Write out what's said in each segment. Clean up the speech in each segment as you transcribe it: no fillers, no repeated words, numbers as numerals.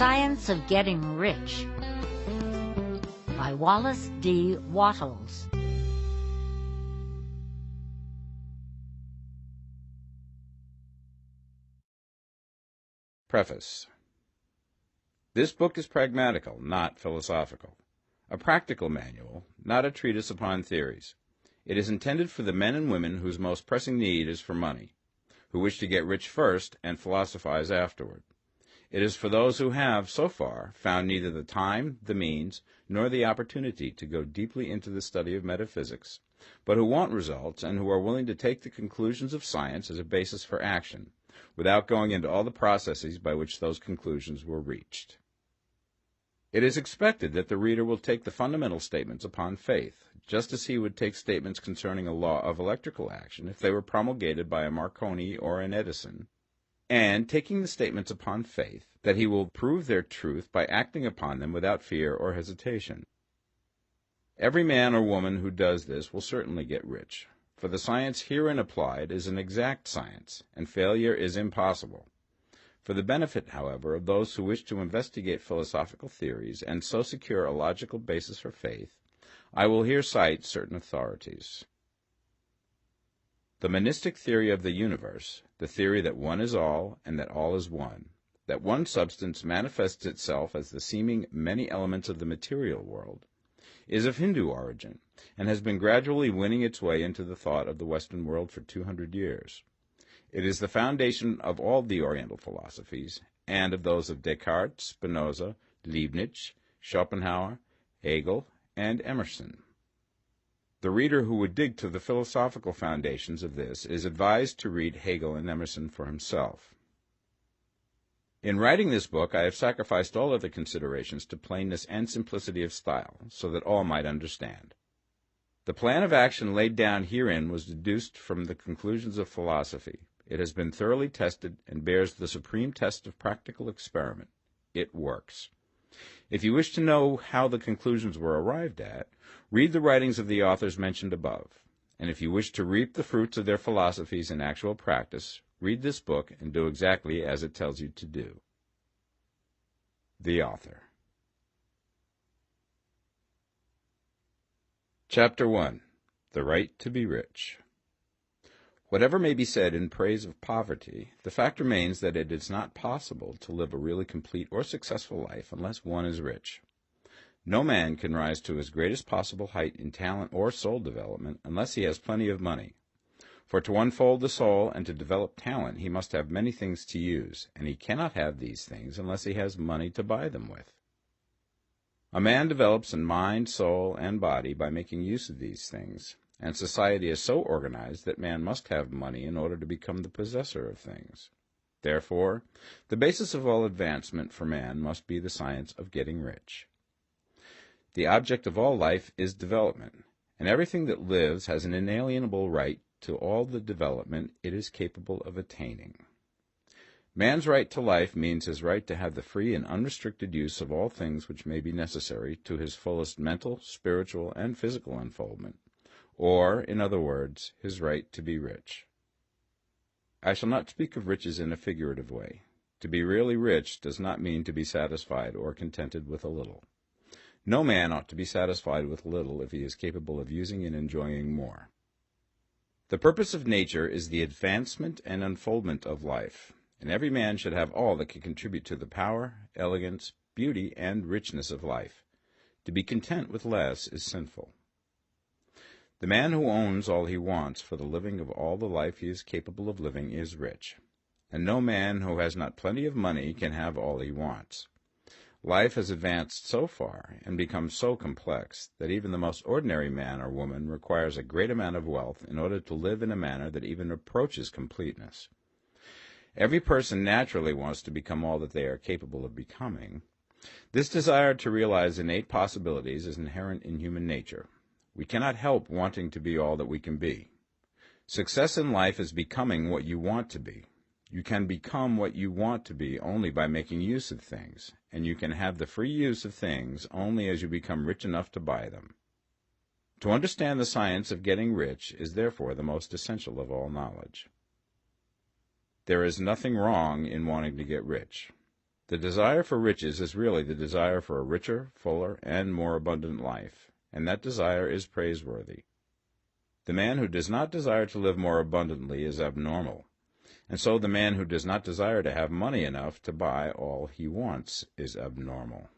Science of Getting Rich by Wallace D. Wattles. Preface. This book is pragmatical, not philosophical. A practical manual, not a treatise upon theories. It is intended for the men and women whose most pressing need is for money, who wish to get rich first and philosophize afterward. It is for those who have, so far, found neither the time, the means, nor the opportunity to go deeply into the study of metaphysics, but who want results and who are willing to take the conclusions of science as a basis for action, without going into all the processes by which those conclusions were reached. It is expected that the reader will take the fundamental statements upon faith, just as he would take statements concerning a law of electrical action if they were promulgated by a Marconi or an Edison, and taking the statements upon faith, that he will prove their truth by acting upon them without fear or hesitation. Every man or woman who does this will certainly get rich, for the science herein applied is an exact science, and failure is impossible. For the benefit, however, of those who wish to investigate philosophical theories and so secure a logical basis for faith, I will here cite certain authorities. The monistic theory of the universe, the theory that one is all and that all is one, that one substance manifests itself as the seeming many elements of the material world, is of Hindu origin and has been gradually winning its way into the thought of the Western world for 200 years. It is the foundation of all the Oriental philosophies and of those of Descartes, Spinoza, Leibniz, Schopenhauer, Hegel, and Emerson. The reader who would dig to the philosophical foundations of this is advised to read Hegel and Emerson for himself. In writing this book, I have sacrificed all other considerations to plainness and simplicity of style, so that all might understand. The plan of action laid down herein was deduced from the conclusions of philosophy. It has been thoroughly tested and bears the supreme test of practical experiment. It works. If you wish to know how the conclusions were arrived at, read the writings of the authors mentioned above. And if you wish to reap the fruits of their philosophies in actual practice, read this book and do exactly as it tells you to do. The author. Chapter 1. The Right to be Rich. Whatever may be said in praise of poverty, the fact remains that it is not possible to live a really complete or successful life unless one is rich. No man can rise to his greatest possible height in talent or soul development unless he has plenty of money. For to unfold the soul and to develop talent, he must have many things to use, and he cannot have these things unless he has money to buy them with. A man develops in mind, soul, and body by making use of these things, and society is so organized that man must have money in order to become the possessor of things. Therefore, the basis of all advancement for man must be the science of getting rich. The object of all life is development, and everything that lives has an inalienable right to all the development it is capable of attaining. Man's right to life means his right to have the free and unrestricted use of all things which may be necessary to his fullest mental, spiritual, and physical unfoldment, or, in other words, his right to be rich. I shall not speak of riches in a figurative way. To be really rich does not mean to be satisfied or contented with a little. No man ought to be satisfied with little if he is capable of using and enjoying more. The purpose of nature is the advancement and unfoldment of life, and every man should have all that can contribute to the power, elegance, beauty, and richness of life. To be content with less is sinful. The man who owns all he wants for the living of all the life he is capable of living is rich, and no man who has not plenty of money can have all he wants. Life has advanced so far and become so complex that even the most ordinary man or woman requires a great amount of wealth in order to live in a manner that even approaches completeness. Every person naturally wants to become all that they are capable of becoming. This desire to realize innate possibilities is inherent in human nature. We cannot help wanting to be all that we can be. Success in life is becoming what you want to be. You can become what you want to be only by making use of things, and you can have the free use of things only as you become rich enough to buy them. To understand the science of getting rich is therefore the most essential of all knowledge. There is nothing wrong in wanting to get rich. The desire for riches is really the desire for a richer, fuller, and more abundant life, and that desire is praiseworthy. The man who does not desire to live more abundantly is abnormal, and so the man who does not desire to have money enough to buy all he wants is abnormal.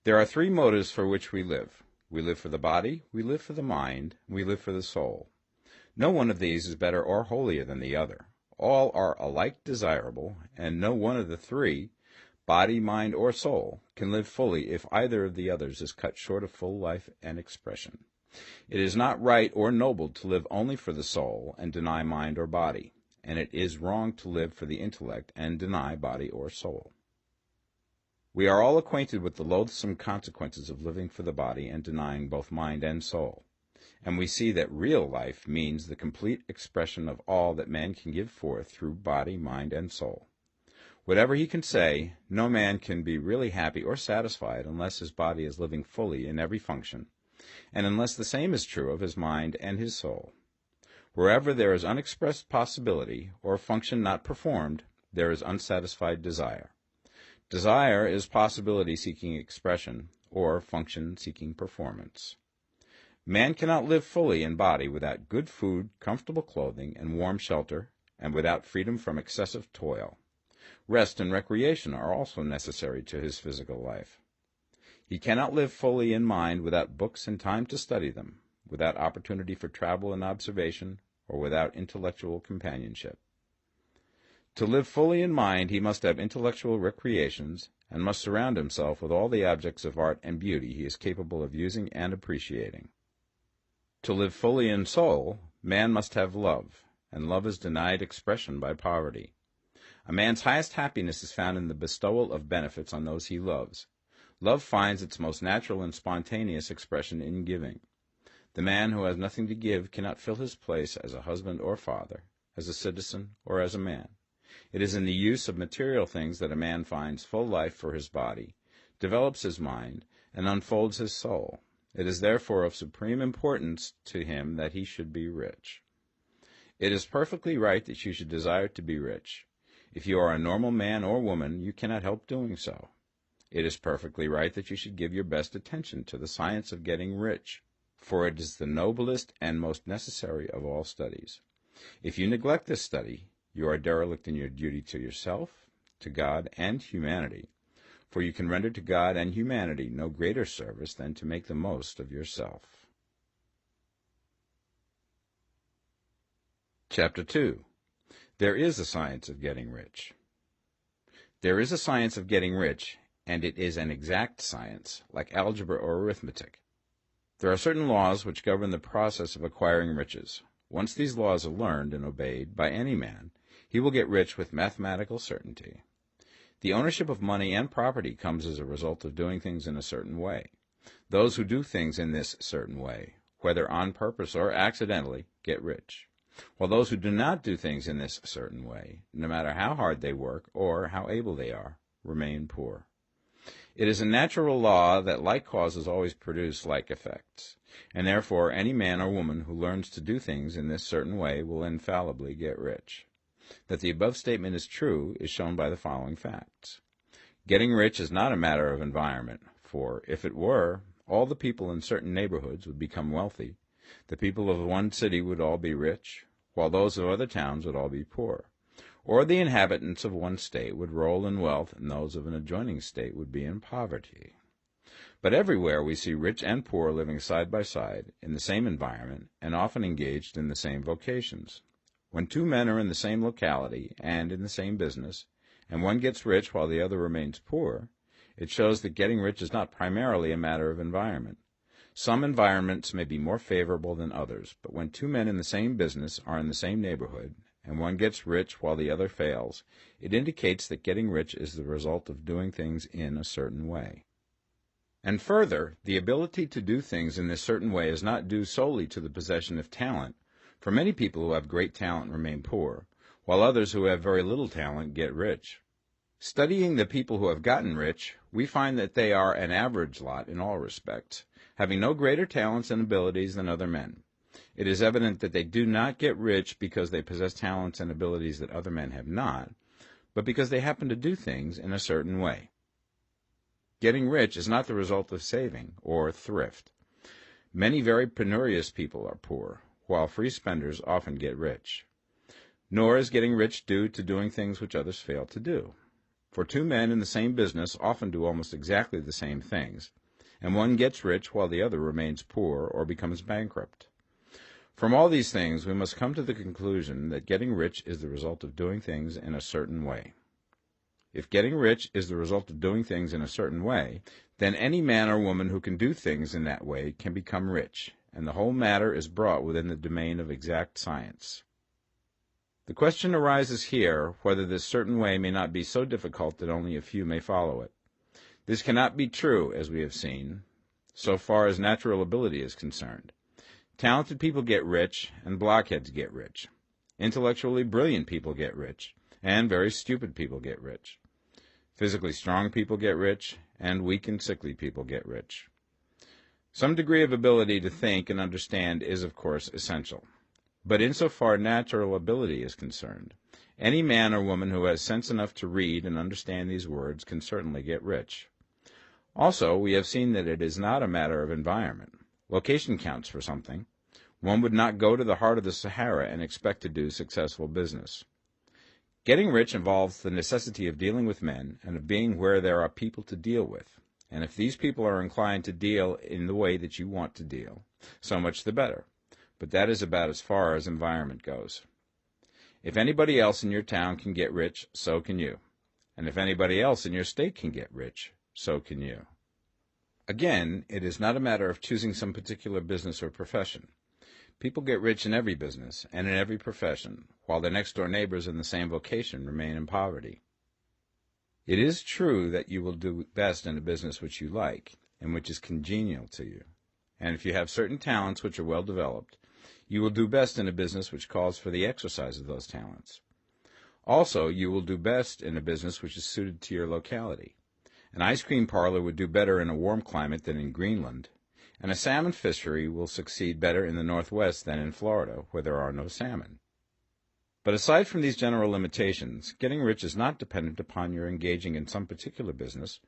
There are three motives for which we live. We live for the body, we live for the mind, we live for the soul. No one of these is better or holier than the other. All are alike desirable, and no one of the three, body, mind, or soul, can live fully if either of the others is cut short of full life and expression. It is not right or noble to live only for the soul and deny mind or body, and it is wrong to live for the intellect and deny body or soul. We are all acquainted with the loathsome consequences of living for the body and denying both mind and soul, and we see that real life means the complete expression of all that man can give forth through body, mind, and soul. Whatever he can say, no man can be really happy or satisfied unless his body is living fully in every function, and unless the same is true of his mind and his soul. Wherever there is unexpressed possibility, or function not performed, there is unsatisfied desire. Desire is possibility seeking expression, or function seeking performance. Man cannot live fully in body without good food, comfortable clothing, and warm shelter, and without freedom from excessive toil. Rest and recreation are also necessary to his physical life. He cannot live fully in mind without books and time to study them, without opportunity for travel and observation, or without intellectual companionship. To live fully in mind, he must have intellectual recreations, and must surround himself with all the objects of art and beauty he is capable of using and appreciating. To live fully in soul, man must have love, and love is denied expression by poverty. A man's highest happiness is found in the bestowal of benefits on those he loves. Love finds its most natural and spontaneous expression in giving. The man who has nothing to give cannot fill his place as a husband or father, as a citizen or as a man. It is in the use of material things that a man finds full life for his body, develops his mind, and unfolds his soul. It is therefore of supreme importance to him that he should be rich. It is perfectly right that you should desire to be rich. If you are a normal man or woman, you cannot help doing so. It is perfectly right that you should give your best attention to the science of getting rich, for it is the noblest and most necessary of all studies. If you neglect this study, you are derelict in your duty to yourself, to God, and humanity, for you can render to God and humanity no greater service than to make the most of yourself. Chapter 2. There is a science of getting rich. There is a science of getting rich, and it is an exact science, like algebra or arithmetic. There are certain laws which govern the process of acquiring riches. Once these laws are learned and obeyed by any man, he will get rich with mathematical certainty. The ownership of money and property comes as a result of doing things in a certain way. Those who do things in this certain way, whether on purpose or accidentally, get rich, while those who do not do things in this certain way, no matter how hard they work or how able they are, remain poor. It is a natural law that like causes always produce like effects, and therefore any man or woman who learns to do things in this certain way will infallibly get rich. That the above statement is true is shown by the following facts. Getting rich is not a matter of environment, for if it were, all the people in certain neighborhoods would become wealthy. The people of one city would all be rich, while those of other towns would all be poor. Or the inhabitants of one state would roll in wealth, and those of an adjoining state would be in poverty. But everywhere we see rich and poor living side by side, in the same environment, and often engaged in the same vocations. When two men are in the same locality and in the same business, and one gets rich while the other remains poor, it shows that getting rich is not primarily a matter of environment. Some environments may be more favorable than others, but when two men in the same business are in the same neighborhood, and one gets rich while the other fails, it indicates that getting rich is the result of doing things in a certain way. And further, the ability to do things in this certain way is not due solely to the possession of talent, for many people who have great talent remain poor, while others who have very little talent get rich. Studying the people who have gotten rich, we find that they are an average lot in all respects, having no greater talents and abilities than other men. It is evident that they do not get rich because they possess talents and abilities that other men have not, but because they happen to do things in a certain way. Getting rich is not the result of saving or thrift. Many very penurious people are poor, while free spenders often get rich. Nor is getting rich due to doing things which others fail to do. For two men in the same business often do almost exactly the same things, and one gets rich while the other remains poor or becomes bankrupt. From all these things, we must come to the conclusion that getting rich is the result of doing things in a certain way. If getting rich is the result of doing things in a certain way, then any man or woman who can do things in that way can become rich, and the whole matter is brought within the domain of exact science. The question arises here whether this certain way may not be so difficult that only a few may follow it. This cannot be true, as we have seen, so far as natural ability is concerned. Talented people get rich, and blockheads get rich. Intellectually brilliant people get rich, and very stupid people get rich. Physically strong people get rich, and weak and sickly people get rich. Some degree of ability to think and understand is, of course, essential. But insofar natural ability is concerned, any man or woman who has sense enough to read and understand these words can certainly get rich. Also, we have seen that it is not a matter of environment. Location counts for something. One would not go to the heart of the Sahara and expect to do successful business. Getting rich involves the necessity of dealing with men and of being where there are people to deal with. And if these people are inclined to deal in the way that you want to deal, so much the better. But that is about as far as environment goes. If anybody else in your town can get rich, so can you. And if anybody else in your state can get rich, so can you. Again, it is not a matter of choosing some particular business or profession. People get rich in every business and in every profession, while their next-door neighbors in the same vocation remain in poverty. It is true that you will do best in a business which you like and which is congenial to you. And if you have certain talents which are well developed, you will do best in a business which calls for the exercise of those talents. Also, you will do best in a business which is suited to your locality. An ice cream parlor would do better in a warm climate than in Greenland, and a salmon fishery will succeed better in the Northwest than in Florida, where there are no salmon. But aside from these general limitations, getting rich is not dependent upon your engaging in some particular business,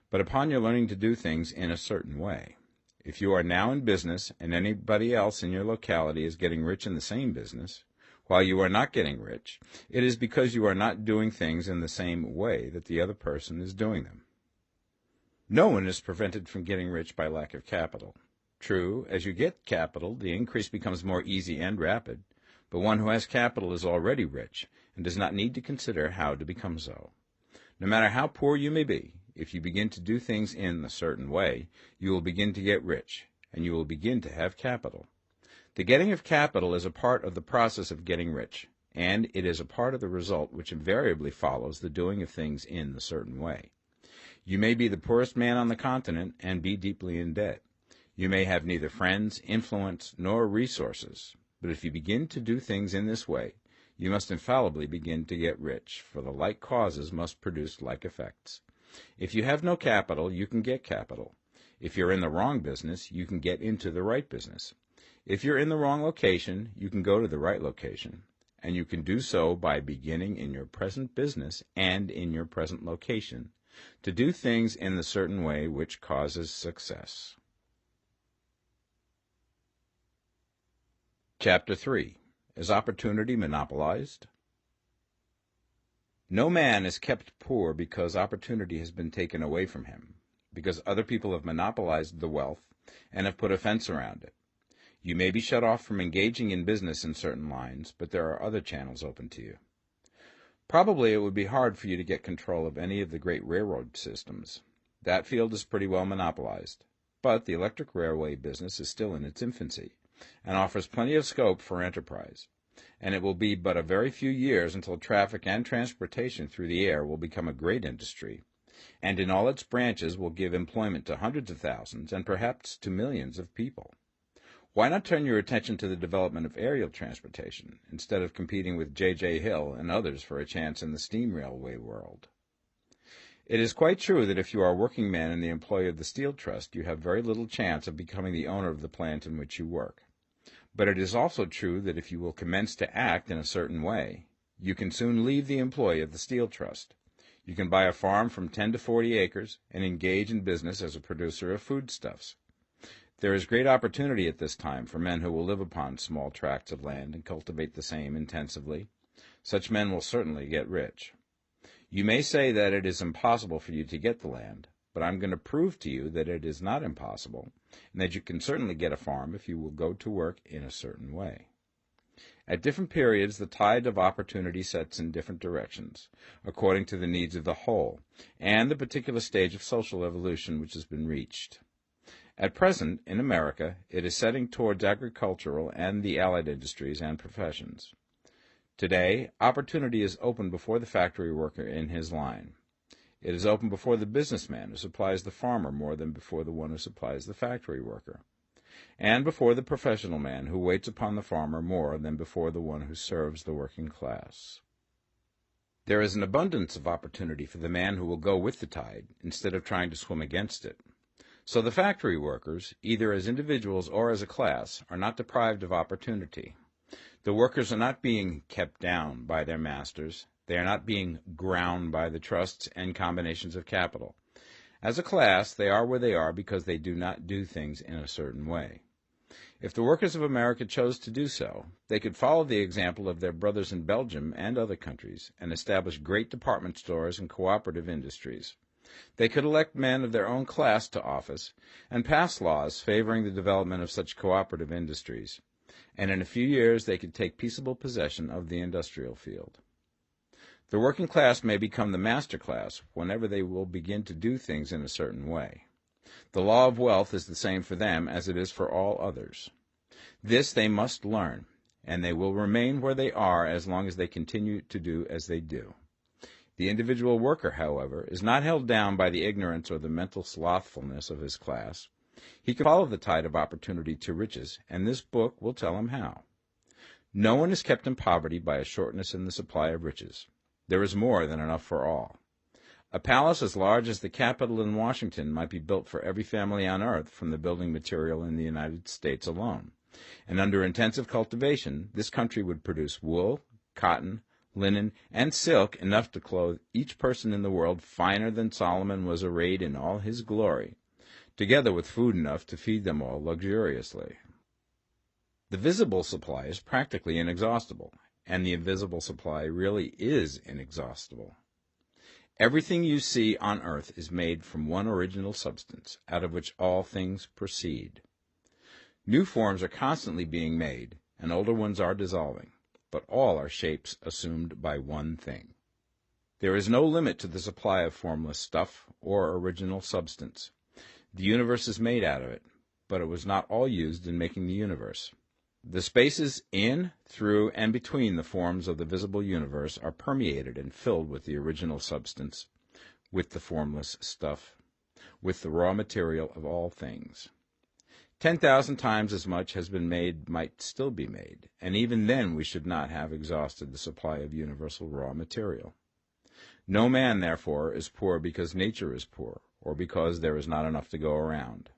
but upon your learning to do things in a certain way. If you are now in business and anybody else in your locality is getting rich in the same business, while you are not getting rich, it is because you are not doing things in the same way that the other person is doing them. No one is prevented from getting rich by lack of capital. True, as you get capital, the increase becomes more easy and rapid, but one who has capital is already rich and does not need to consider how to become so. No matter how poor you may be, if you begin to do things in a certain way, you will begin to get rich, and you will begin to have capital. The getting of capital is a part of the process of getting rich, and it is a part of the result which invariably follows the doing of things in a certain way. You may be the poorest man on the continent and be deeply in debt. You may have neither friends, influence, nor resources, but if you begin to do things in this way, you must infallibly begin to get rich, for the like causes must produce like effects. If you have no capital, you can get capital. If you're in the wrong business, you can get into the right business. If you're in the wrong location, you can go to the right location, and you can do so by beginning in your present business and in your present location, to do things in the certain way which causes success. Chapter 3. Is opportunity monopolized? No man is kept poor because opportunity has been taken away from him, because other people have monopolized the wealth and have put a fence around it. You may be shut off from engaging in business in certain lines, but there are other channels open to you. Probably it would be hard for you to get control of any of the great railroad systems. That field is pretty well monopolized, but the electric railway business is still in its infancy and offers plenty of scope for enterprise, and it will be but a very few years until traffic and transportation through the air will become a great industry, and in all its branches will give employment to hundreds of thousands and perhaps to millions of people. Why not turn your attention to the development of aerial transportation, instead of competing with J.J. Hill and others for a chance in the steam railway world? It is quite true that if you are a working man in the employ of the Steel Trust, you have very little chance of becoming the owner of the plant in which you work. But it is also true that if you will commence to act in a certain way, You can soon leave the employ of the Steel Trust. You can buy a farm from 10 to 40 acres and engage in business as a producer of foodstuffs. There is great opportunity at this time for men who will live upon small tracts of land and cultivate the same intensively. Such men will certainly get rich. You may say that it is impossible for you to get the land, but I'm going to prove to you that it is not impossible, and that you can certainly get a farm if you will go to work in a certain way. At different periods, the tide of opportunity sets in different directions, according to the needs of the whole, and the particular stage of social evolution which has been reached. At present, in America, it is setting towards agricultural and the allied industries and professions. Today, opportunity is open before the factory worker in his line. It is open before the businessman who supplies the farmer more than before the one who supplies the factory worker, and before the professional man who waits upon the farmer more than before the one who serves the working class. There is an abundance of opportunity for the man who will go with the tide instead of trying to swim against it. So the factory workers, either as individuals or as a class, are not deprived of opportunity. The workers are not being kept down by their masters. They are not being ground by the trusts and combinations of capital. As a class, they are where they are because they do not do things in a certain way. If the workers of America chose to do so, they could follow the example of their brothers in Belgium and other countries and establish great department stores and cooperative industries. They could elect men of their own class to office and pass laws favoring the development of such cooperative industries, and in a few years they could take peaceable possession of the industrial field. The working class may become the master class whenever they will begin to do things in a certain way. The law of wealth is the same for them as it is for all others. This they must learn, and they will remain where they are as long as they continue to do as they do. The individual worker, however, is not held down by the ignorance or the mental slothfulness of his class. He can follow the tide of opportunity to riches, and this book will tell him how. No one is kept in poverty by a shortness in the supply of riches. There is more than enough for all. A palace as large as the Capitol in Washington might be built for every family on earth from the building material in the United States alone. And under intensive cultivation, this country would produce wool, cotton, linen, and silk enough to clothe each person in the world finer than Solomon was arrayed in all his glory, together with food enough to feed them all luxuriously. The visible supply is practically inexhaustible, and the invisible supply really is inexhaustible. Everything you see on earth is made from one original substance, out of which all things proceed. New forms are constantly being made, and older ones are dissolving, but all are shapes assumed by one thing. There is no limit to the supply of formless stuff or original substance. The universe is made out of it, but it was not all used in making the universe. The spaces in, through, and between the forms of the visible universe are permeated and filled with the original substance, with the formless stuff, with the raw material of all things. 10,000 times as much has been made might still be made, and even then we should not have exhausted the supply of universal raw material. No man, therefore, is poor because nature is poor, or because there is not enough to go around.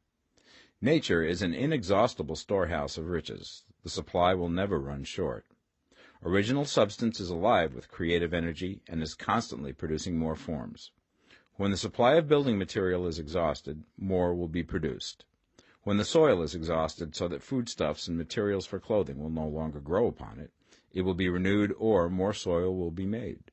Nature is an inexhaustible storehouse of riches. The supply will never run short. Original substance is alive with creative energy and is constantly producing more forms. When the supply of building material is exhausted, more will be produced. When the soil is exhausted so that foodstuffs and materials for clothing will no longer grow upon it, it will be renewed or more soil will be made.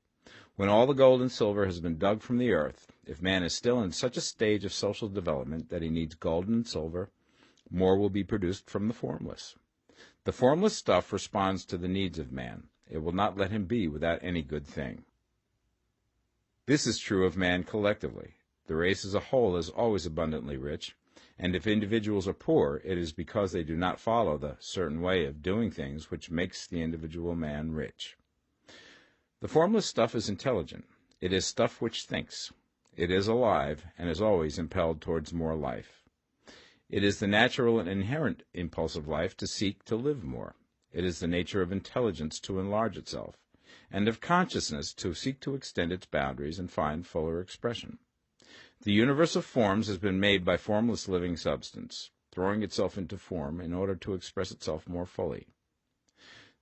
When all the gold and silver has been dug from the earth, if man is still in such a stage of social development that he needs gold and silver, more will be produced from the formless. The formless stuff responds to the needs of man. It will not let him be without any good thing. This is true of man collectively. The race as a whole is always abundantly rich, and if individuals are poor, it is because they do not follow the certain way of doing things which makes the individual man rich. The formless stuff is intelligent. It is stuff which thinks. It is alive, and is always impelled towards more life. It is the natural and inherent impulse of life to seek to live more. It is the nature of intelligence to enlarge itself, and of consciousness to seek to extend its boundaries and find fuller expression. The universe of forms has been made by formless living substance, throwing itself into form in order to express itself more fully.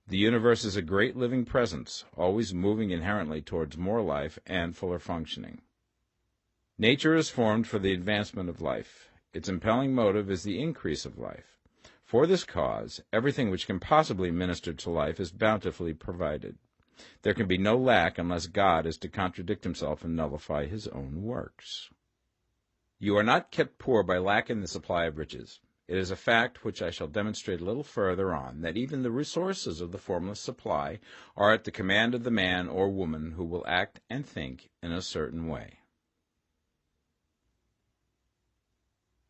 The universe is a great living presence, always moving inherently towards more life and fuller functioning. Nature is formed for the advancement of life. Its impelling motive is the increase of life. For this cause, everything which can possibly minister to life is bountifully provided. There can be no lack unless God is to contradict himself and nullify his own works. You are not kept poor by lack in the supply of riches. It is a fact which I shall demonstrate a little further on, that even the resources of the formless supply are at the command of the man or woman who will act and think in a certain way.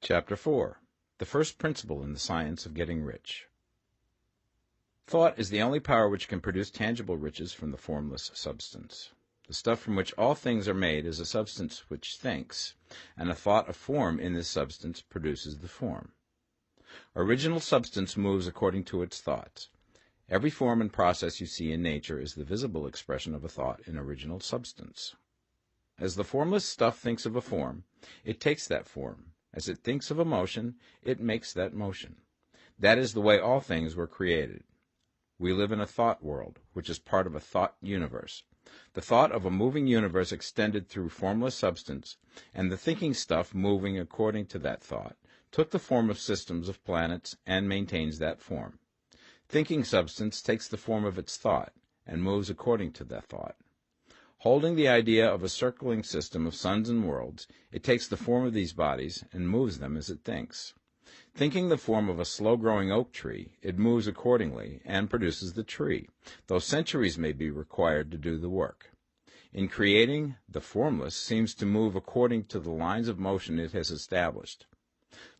Chapter 4. The first principle in the science of getting rich. Thought is the only power which can produce tangible riches from the formless substance. The stuff from which all things are made is a substance which thinks, and a thought of form in this substance produces the form. Original substance moves according to its thoughts. Every form and process you see in nature is the visible expression of a thought in original substance. As the formless stuff thinks of a form, it takes that form. As it thinks of a motion, it makes that motion. That is the way all things were created. We live in a thought world, which is part of a thought universe. The thought of a moving universe extended through formless substance, and the thinking stuff moving according to that thought, took the form of systems of planets and maintains that form. Thinking substance takes the form of its thought and moves according to that thought. Holding the idea of a circling system of suns and worlds, it takes the form of these bodies and moves them as it thinks. Thinking the form of a slow-growing oak tree, it moves accordingly and produces the tree, though centuries may be required to do the work. In creating, the formless seems to move according to the lines of motion it has established.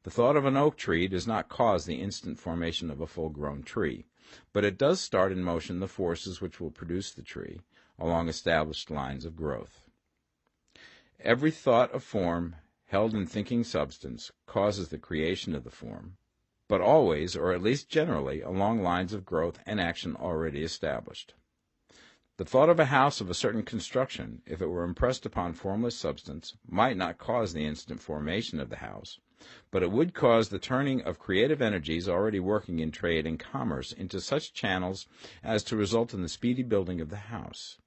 The thought of an oak tree does not cause the instant formation of a full-grown tree, but it does start in motion the forces which will produce the tree, along established lines of growth. Every thought of form held in thinking substance causes the creation of the form, but always, or at least generally, along lines of growth and action already established. The thought of a house of a certain construction, if it were impressed upon formless substance, might not cause the instant formation of the house, but it would cause the turning of creative energies already working in trade and commerce into such channels as to result in the speedy building of the house.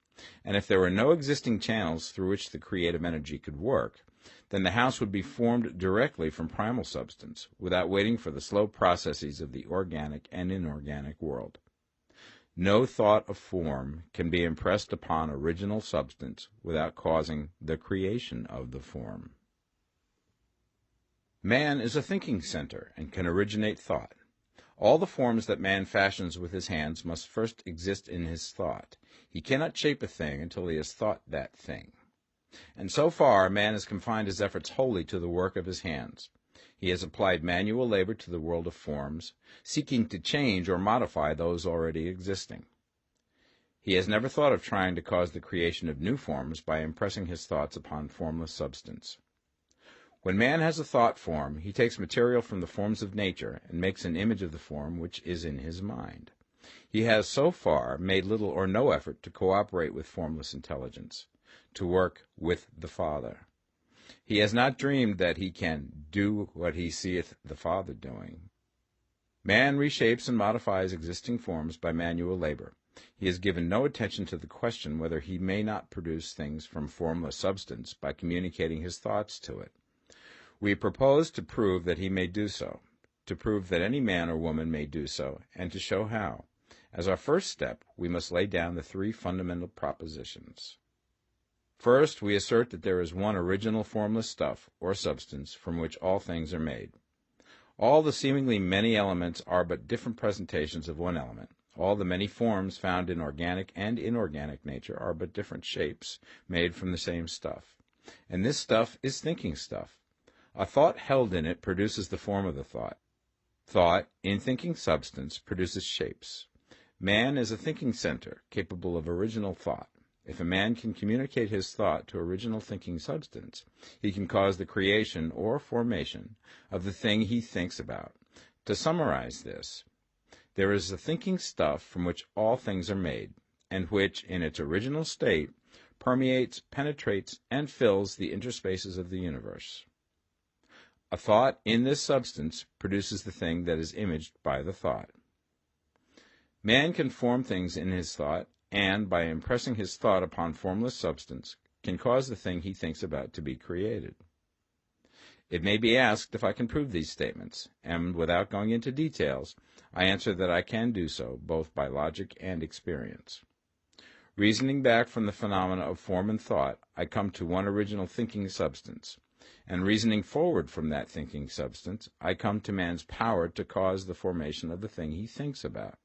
And if there were no existing channels through which the creative energy could work, then the house would be formed directly from primal substance, without waiting for the slow processes of the organic and inorganic world. No thought of form can be impressed upon original substance without causing the creation of the form. Man is a thinking center and can originate thought. All the forms that man fashions with his hands must first exist in his thought. He cannot shape a thing until he has thought that thing. And so far, man has confined his efforts wholly to the work of his hands. He has applied manual labor to the world of forms, seeking to change or modify those already existing. He has never thought of trying to cause the creation of new forms by impressing his thoughts upon formless substance. When man has a thought form, he takes material from the forms of nature and makes an image of the form which is in his mind. He has so far made little or no effort to cooperate with formless intelligence, to work with the Father. He has not dreamed that he can do what he seeth the Father doing. Man reshapes and modifies existing forms by manual labor. He has given no attention to the question whether he may not produce things from formless substance by communicating his thoughts to it. We propose to prove that he may do so, to prove that any man or woman may do so, and to show how. As our first step, we must lay down the three fundamental propositions. First, we assert that there is one original formless stuff, or substance, from which all things are made. All the seemingly many elements are but different presentations of one element. All the many forms found in organic and inorganic nature are but different shapes, made from the same stuff. And this stuff is thinking stuff. A thought held in it produces the form of the thought. Thought, in thinking substance, produces shapes. Man is a thinking center, capable of original thought. If a man can communicate his thought to original thinking substance, he can cause the creation or formation of the thing he thinks about. To summarize this, there is a thinking stuff from which all things are made, and which, in its original state, permeates, penetrates, and fills the interspaces of the universe. A thought in this substance produces the thing that is imaged by the thought. Man can form things in his thought, and, by impressing his thought upon formless substance, can cause the thing he thinks about to be created. It may be asked if I can prove these statements, and without going into details, I answer that I can do so, both by logic and experience. Reasoning back from the phenomena of form and thought, I come to one original thinking substance, and reasoning forward from that thinking substance, I come to man's power to cause the formation of the thing he thinks about.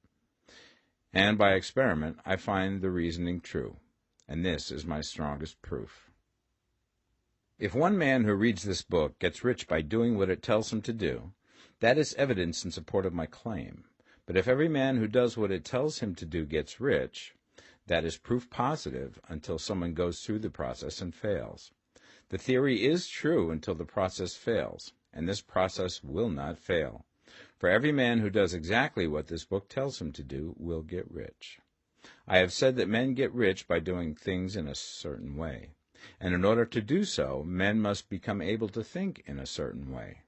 And by experiment, I find the reasoning true, and this is my strongest proof. If one man who reads this book gets rich by doing what it tells him to do, that is evidence in support of my claim. But if every man who does what it tells him to do gets rich, that is proof positive until someone goes through the process and fails. The theory is true until the process fails, and this process will not fail. For every man who does exactly what this book tells him to do will get rich. I have said that men get rich by doing things in a certain way, and in order to do so, men must become able to think in a certain way.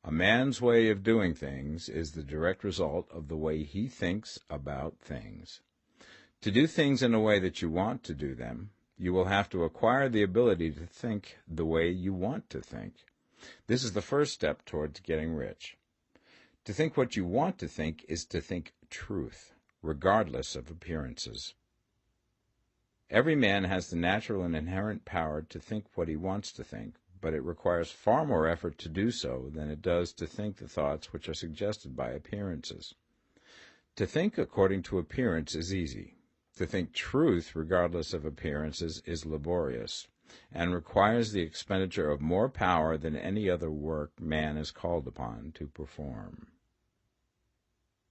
A man's way of doing things is the direct result of the way he thinks about things. To do things in a way that you want to do them, you will have to acquire the ability to think the way you want to think. This is the first step towards getting rich. To think what you want to think is to think truth, regardless of appearances. Every man has the natural and inherent power to think what he wants to think, but it requires far more effort to do so than it does to think the thoughts which are suggested by appearances. To think according to appearance is easy. To think truth regardless of appearances is laborious, and requires the expenditure of more power than any other work man is called upon to perform.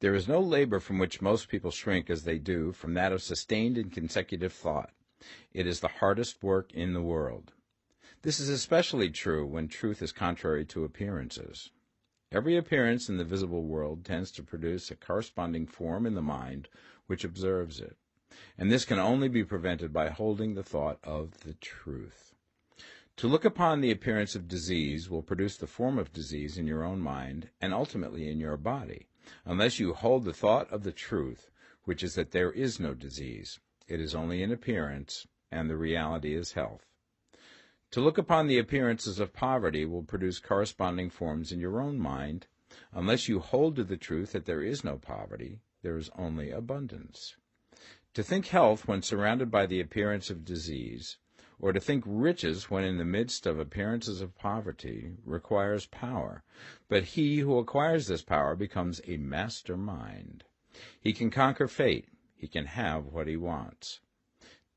There is no labor from which most people shrink as they do from that of sustained and consecutive thought. It is the hardest work in the world. This is especially true when truth is contrary to appearances. Every appearance in the visible world tends to produce a corresponding form in the mind which observes it, and this can only be prevented by holding the thought of the truth. To look upon the appearance of disease will produce the form of disease in your own mind and ultimately in your body, unless you hold the thought of the truth, which is that there is no disease. It is only an appearance, and the reality is health. To look upon the appearances of poverty will produce corresponding forms in your own mind, unless you hold to the truth that there is no poverty, there is only abundance. To think health when surrounded by the appearance of disease, or to think riches when in the midst of appearances of poverty, requires power, but he who acquires this power becomes a master mind. He can conquer fate. He can have what he wants.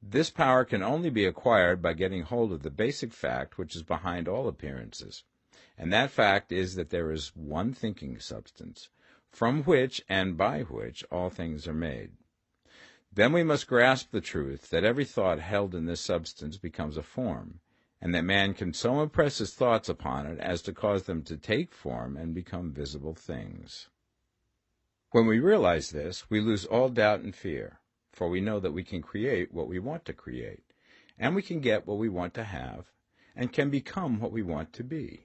This power can only be acquired by getting hold of the basic fact which is behind all appearances, and that fact is that there is one thinking substance, from which and by which all things are made. Then we must grasp the truth that every thought held in this substance becomes a form, and that man can so impress his thoughts upon it as to cause them to take form and become visible things. When we realize this, we lose all doubt and fear, for we know that we can create what we want to create, and we can get what we want to have, and can become what we want to be.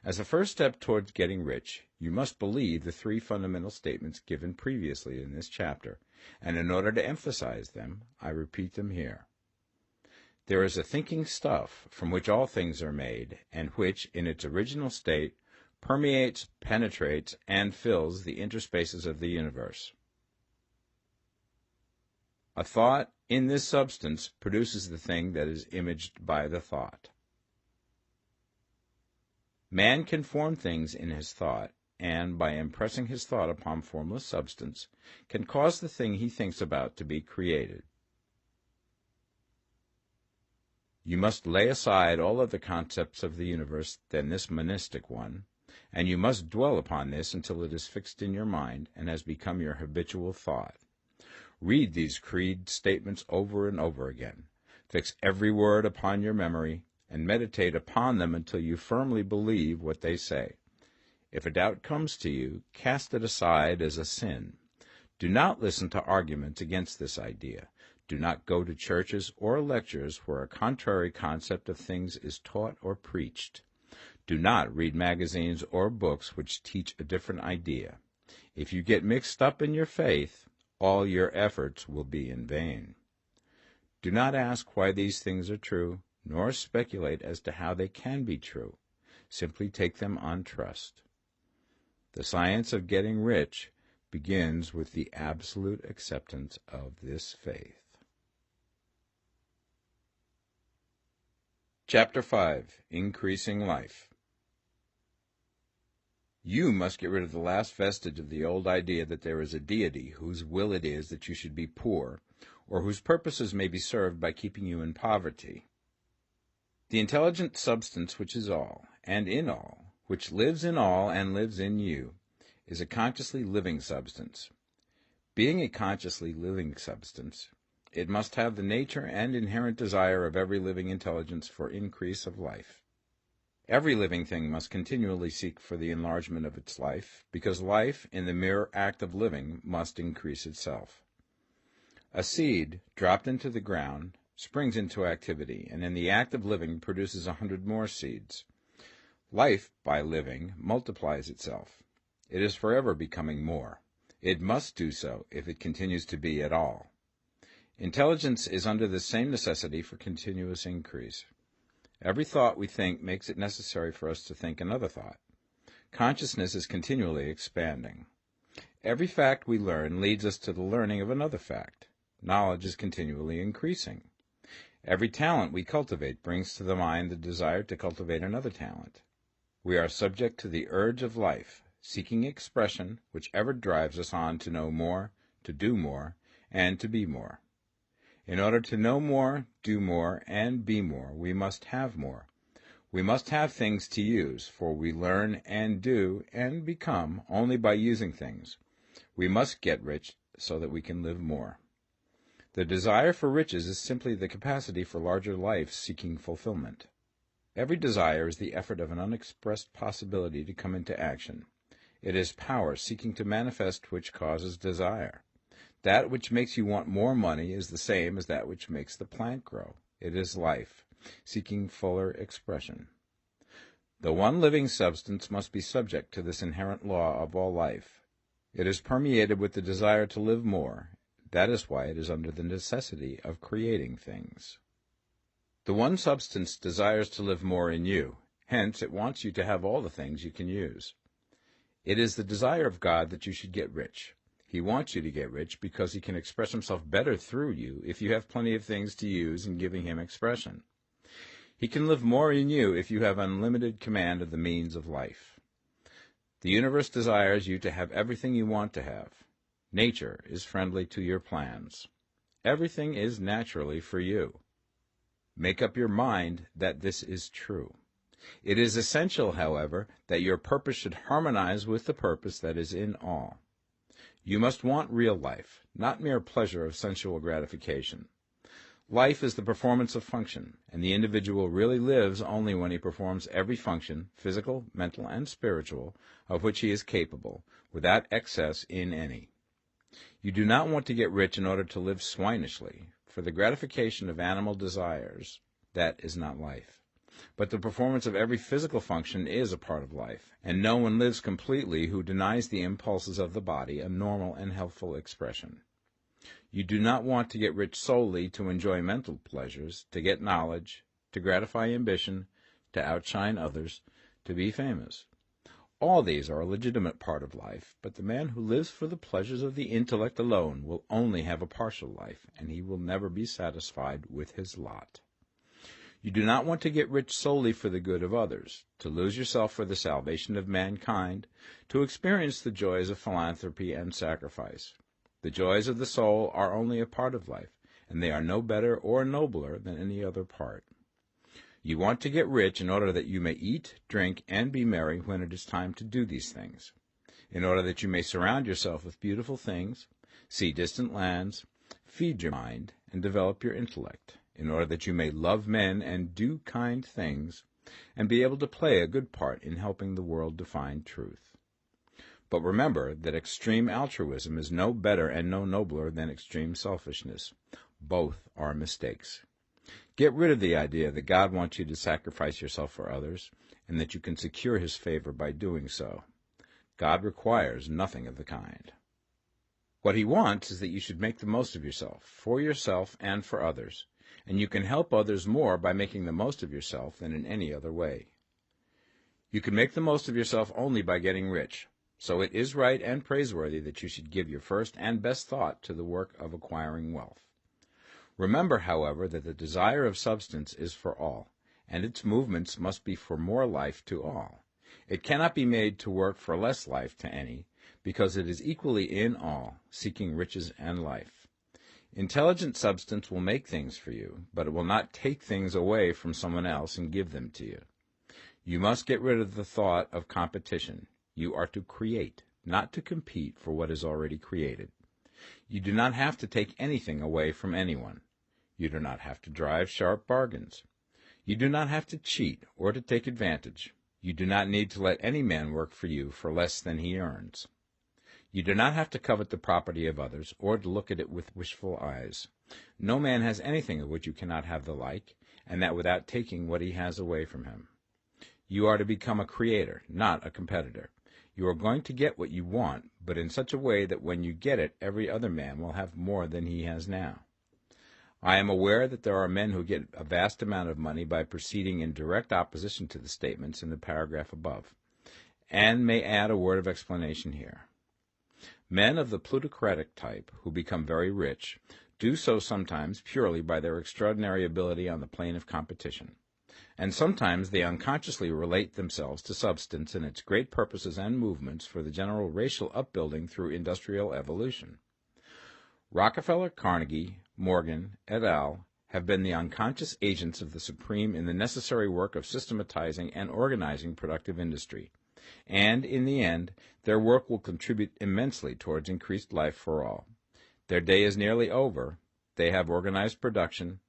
As a first step towards getting rich, you must believe the three fundamental statements given previously in this chapter, and in order to emphasize them, I repeat them here. There is a thinking stuff from which all things are made, and which, in its original state, permeates, penetrates, and fills the interspaces of the universe. A thought in this substance produces the thing that is imaged by the thought. Man can form things in his thought, and, by impressing his thought upon formless substance, can cause the thing he thinks about to be created. You must lay aside all other concepts of the universe than this monistic one, and you must dwell upon this until it is fixed in your mind and has become your habitual thought. Read these creed statements over and over again. Fix every word upon your memory, and meditate upon them until you firmly believe what they say. If a doubt comes to you, cast it aside as a sin. Do not listen to arguments against this idea. Do not go to churches or lectures where a contrary concept of things is taught or preached. Do not read magazines or books which teach a different idea. If you get mixed up in your faith, all your efforts will be in vain. Do not ask why these things are true, nor speculate as to how they can be true. Simply take them on trust. The science of getting rich begins with the absolute acceptance of this faith. Chapter 5. Increasing Life. You must get rid of the last vestige of the old idea that there is a deity whose will it is that you should be poor, or whose purposes may be served by keeping you in poverty. The intelligent substance which is all, and in all, which lives in all and lives in you, is a consciously living substance. Being a consciously living substance, it must have the nature and inherent desire of every living intelligence for increase of life. Every living thing must continually seek for the enlargement of its life, because life, in the mere act of living, must increase itself. A seed, dropped into the ground, springs into activity, and in the act of living produces 100 more seeds. Life, by living, multiplies itself. It is forever becoming more. It must do so if it continues to be at all. Intelligence is under the same necessity for continuous increase. Every thought we think makes it necessary for us to think another thought. Consciousness is continually expanding. Every fact we learn leads us to the learning of another fact. Knowledge is continually increasing. Every talent we cultivate brings to the mind the desire to cultivate another talent. We are subject to the urge of life, seeking expression, which ever drives us on to know more, to do more, and to be more. In order to know more, do more, and be more, we must have more. We must have things to use, for we learn and do and become only by using things. We must get rich so that we can live more. The desire for riches is simply the capacity for larger life seeking fulfillment. Every desire is the effort of an unexpressed possibility to come into action. It is power seeking to manifest which causes desire. That which makes you want more money is the same as that which makes the plant grow. It is life, seeking fuller expression. The one living substance must be subject to this inherent law of all life. It is permeated with the desire to live more. That is why it is under the necessity of creating things. The one substance desires to live more in you. Hence, it wants you to have all the things you can use. It is the desire of God that you should get rich. He wants you to get rich because he can express himself better through you if you have plenty of things to use in giving him expression. He can live more in you if you have unlimited command of the means of life. The universe desires you to have everything you want to have. Nature is friendly to your plans. Everything is naturally for you. Make up your mind that this is true. It is essential, however, that your purpose should harmonize with the purpose that is in all. You must want real life, not mere pleasure of sensual gratification. Life is the performance of function, and the individual really lives only when he performs every function, physical, mental, and spiritual, of which he is capable, without excess in any. You do not want to get rich in order to live swinishly, for the gratification of animal desires, that is not life. But the performance of every physical function is a part of life, and no one lives completely who denies the impulses of the body a normal and healthful expression. You do not want to get rich solely to enjoy mental pleasures, to get knowledge, to gratify ambition, to outshine others, to be famous. All these are a legitimate part of life, but the man who lives for the pleasures of the intellect alone will only have a partial life, and he will never be satisfied with his lot. You do not want to get rich solely for the good of others, to lose yourself for the salvation of mankind, to experience the joys of philanthropy and sacrifice. The joys of the soul are only a part of life, and they are no better or nobler than any other part. You want to get rich in order that you may eat, drink, and be merry when it is time to do these things, in order that you may surround yourself with beautiful things, see distant lands, feed your mind, and develop your intellect, in order that you may love men and do kind things, and be able to play a good part in helping the world to find truth. But remember that extreme altruism is no better and no nobler than extreme selfishness. Both are mistakes. Get rid of the idea that God wants you to sacrifice yourself for others, and that you can secure his favor by doing so. God requires nothing of the kind. What he wants is that you should make the most of yourself, for yourself and for others, and you can help others more by making the most of yourself than in any other way. You can make the most of yourself only by getting rich, so it is right and praiseworthy that you should give your first and best thought to the work of acquiring wealth. Remember, however, that the desire of substance is for all, and its movements must be for more life to all. It cannot be made to work for less life to any, because it is equally in all, seeking riches and life. Intelligent substance will make things for you, but it will not take things away from someone else and give them to you. You must get rid of the thought of competition. You are to create, not to compete for what is already created. You do not have to take anything away from anyone. You do not have to drive sharp bargains. You do not have to cheat or to take advantage. You do not need to let any man work for you for less than he earns. You do not have to covet the property of others or to look at it with wishful eyes. No man has anything of which you cannot have the like, and that without taking what he has away from him. You are to become a creator, not a competitor. You are going to get what you want, but in such a way that when you get it, every other man will have more than he has now. I am aware that there are men who get a vast amount of money by proceeding in direct opposition to the statements in the paragraph above, and may add a word of explanation here. Men of the plutocratic type, who become very rich, do so sometimes purely by their extraordinary ability on the plane of competition, and sometimes they unconsciously relate themselves to substance and its great purposes and movements for the general racial upbuilding through industrial evolution. Rockefeller, Carnegie, Morgan, et al. Have been the unconscious agents of the supreme in the necessary work of systematizing and organizing productive industry, and, in the end, their work will contribute immensely towards increased life for all. Their day is nearly over. They have organized production,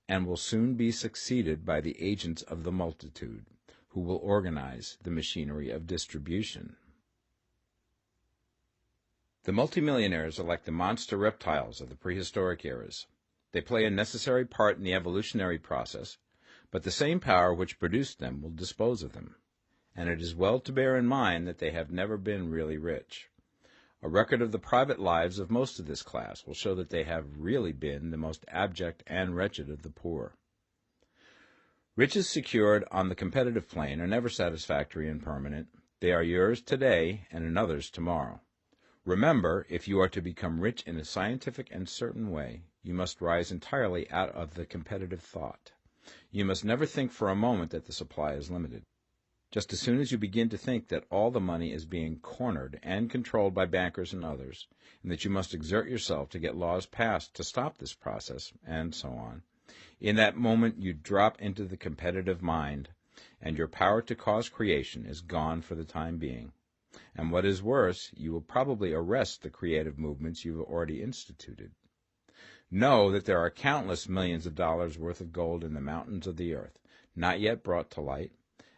and will soon be succeeded by the agents of the multitude, who will organize the machinery of distribution. The multimillionaires are like the monster reptiles of the prehistoric eras. They play a necessary part in the evolutionary process, but the same power which produced them will dispose of them, and it is well to bear in mind that they have never been really rich. A record of the private lives of most of this class will show that they have really been the most abject and wretched of the poor. Riches secured on the competitive plane are never satisfactory and permanent. They are yours today and another's tomorrow. Remember, if you are to become rich in a scientific and certain way, you must rise entirely out of the competitive thought. You must never think for a moment that the supply is limited. Just as soon as you begin to think that all the money is being cornered and controlled by bankers and others, and that you must exert yourself to get laws passed to stop this process, and so on, in that moment you drop into the competitive mind, and your power to cause creation is gone for the time being. And what is worse, you will probably arrest the creative movements you have already instituted. Know that there are countless millions of dollars worth of gold in the mountains of the earth, not yet brought to light,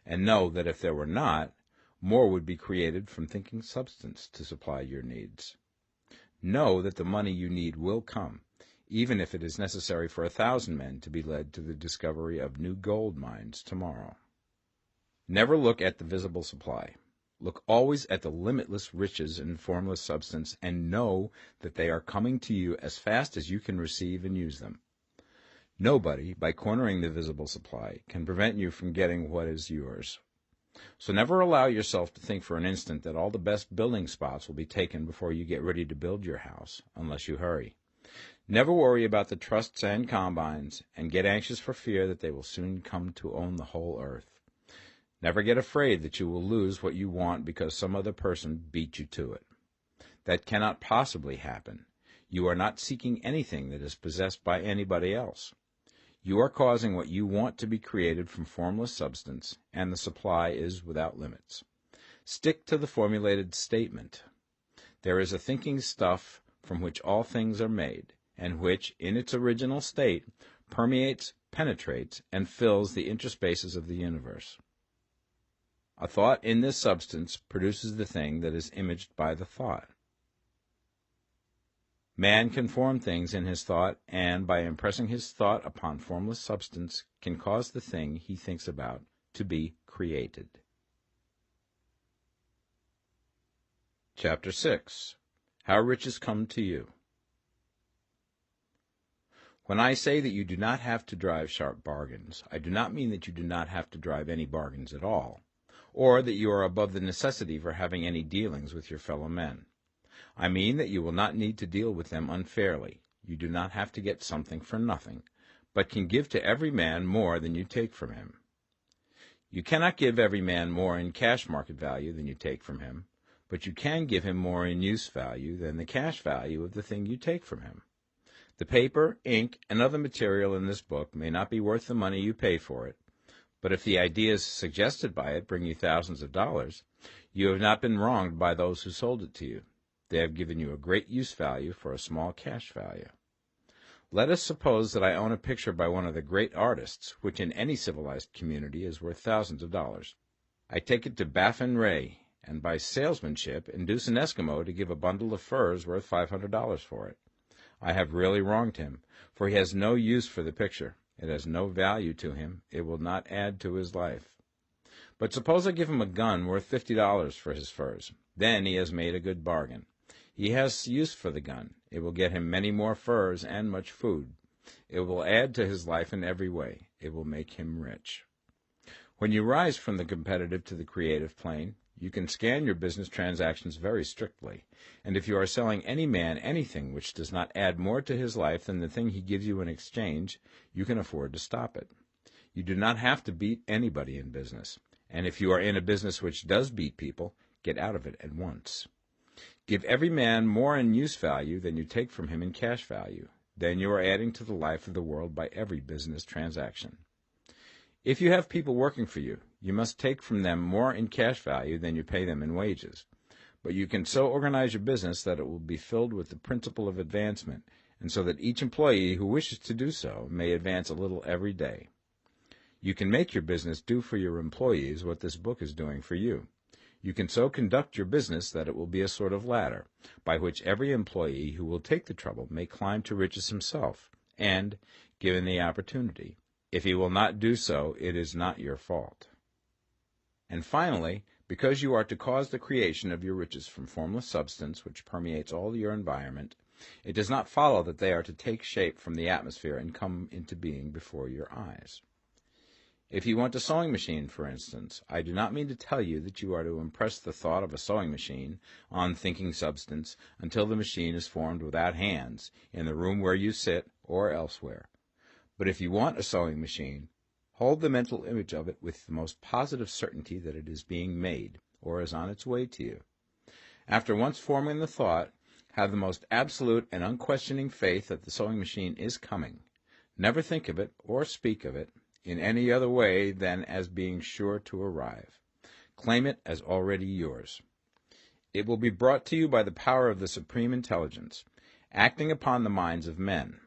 and know that if there were not, more would be created from thinking substance to supply your needs. Know that the money you need will come, even if it is necessary for 1,000 men to be led to the discovery of new gold mines tomorrow. Never look at the visible supply. Look always at the limitless riches in formless substance, and know that they are coming to you as fast as you can receive and use them. Nobody, by cornering the visible supply, can prevent you from getting what is yours. So never allow yourself to think for an instant that all the best building spots will be taken before you get ready to build your house, unless you hurry. Never worry about the trusts and combines, and get anxious for fear that they will soon come to own the whole earth. Never get afraid that you will lose what you want because some other person beat you to it. That cannot possibly happen. You are not seeking anything that is possessed by anybody else. You are causing what you want to be created from formless substance, and the supply is without limits. Stick to the formulated statement. There is a thinking stuff from which all things are made, and which, in its original state, permeates, penetrates, and fills the interspaces of the universe. A thought in this substance produces the thing that is imaged by the thought. Man can form things in his thought, and by impressing his thought upon formless substance, can cause the thing he thinks about to be created. Chapter 6. How riches come to you. When I say that you do not have to drive sharp bargains, I do not mean that you do not have to drive any bargains at all, or that you are above the necessity for having any dealings with your fellow men. I mean that you will not need to deal with them unfairly. You do not have to get something for nothing, but can give to every man more than you take from him. You cannot give every man more in cash market value than you take from him, but you can give him more in use value than the cash value of the thing you take from him. The paper, ink, and other material in this book may not be worth the money you pay for it, but if the ideas suggested by it bring you thousands of dollars, you have not been wronged by those who sold it to you. They have given you a great use value for a small cash value. Let us suppose that I own a picture by one of the great artists, which in any civilized community is worth thousands of dollars. I take it to Baffin Ray, and by salesmanship induce an Eskimo to give a bundle of furs worth $500 for it. I have really wronged him, for he has no use for the picture. It has no value to him. It will not add to his life. But suppose I give him a gun worth $50 for his furs. Then he has made a good bargain. He has use for the gun. It will get him many more furs and much food. It will add to his life in every way. It will make him rich. When you rise from the competitive to the creative plane, you can scan your business transactions very strictly, and if you are selling any man anything which does not add more to his life than the thing he gives you in exchange, you can afford to stop it. You do not have to beat anybody in business, and if you are in a business which does beat people, get out of it at once. Give every man more in use value than you take from him in cash value. Then you are adding to the life of the world by every business transaction. If you have people working for you, you must take from them more in cash value than you pay them in wages. But you can so organize your business that it will be filled with the principle of advancement, and so that each employee who wishes to do so may advance a little every day. You can make your business do for your employees what this book is doing for you. You can so conduct your business that it will be a sort of ladder, by which every employee who will take the trouble may climb to riches himself, and, given the opportunity, if he will not do so, it is not your fault. And finally, because you are to cause the creation of your riches from formless substance which permeates all your environment, it does not follow that they are to take shape from the atmosphere and come into being before your eyes. If you want a sewing machine, for instance, I do not mean to tell you that you are to impress the thought of a sewing machine on thinking substance until the machine is formed without hands, in the room where you sit or elsewhere. But if you want a sewing machine, hold the mental image of it with the most positive certainty that it is being made, or is on its way to you. After once forming the thought, have the most absolute and unquestioning faith that the sewing machine is coming. Never think of it, or speak of it, in any other way than as being sure to arrive. Claim it as already yours. It will be brought to you by the power of the Supreme Intelligence, acting upon the minds of men.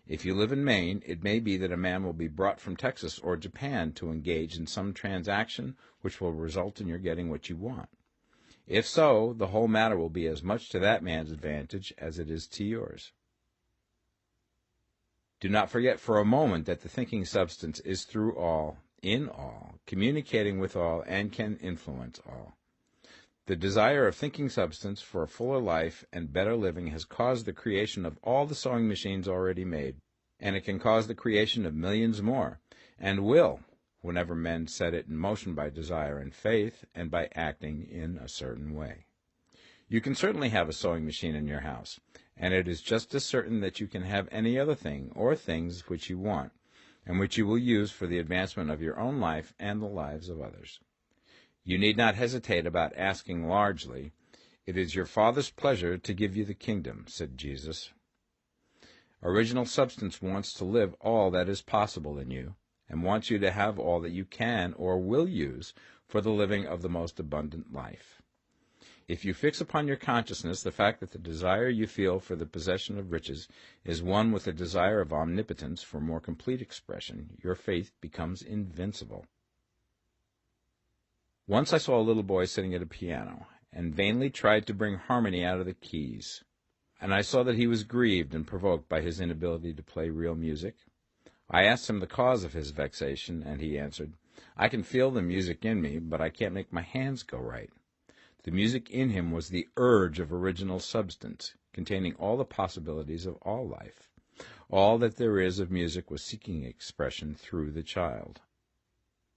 If you live in Maine, it may be that a man will be brought from Texas or Japan to engage in some transaction which will result in your getting what you want. If so, the whole matter will be as much to that man's advantage as it is to yours. Do not forget for a moment that the thinking substance is through all, in all, communicating with all, and can influence all. The desire of thinking substance for a fuller life and better living has caused the creation of all the sewing machines already made, and it can cause the creation of millions more, and will, whenever men set it in motion by desire and faith, and by acting in a certain way. You can certainly have a sewing machine in your house, and it is just as certain that you can have any other thing or things which you want, and which you will use for the advancement of your own life and the lives of others. You need not hesitate about asking largely. It is your Father's pleasure to give you the kingdom, said Jesus. Original substance wants to live all that is possible in you, and wants you to have all that you can or will use for the living of the most abundant life. If you fix upon your consciousness the fact that the desire you feel for the possession of riches is one with the desire of omnipotence for more complete expression, your faith becomes invincible. Once I saw a little boy sitting at a piano, and vainly tried to bring harmony out of the keys, and I saw that he was grieved and provoked by his inability to play real music. I asked him the cause of his vexation, and he answered, "I can feel the music in me, but I can't make my hands go right." The music in him was the urge of original substance, containing all the possibilities of all life. All that there is of music was seeking expression through the child.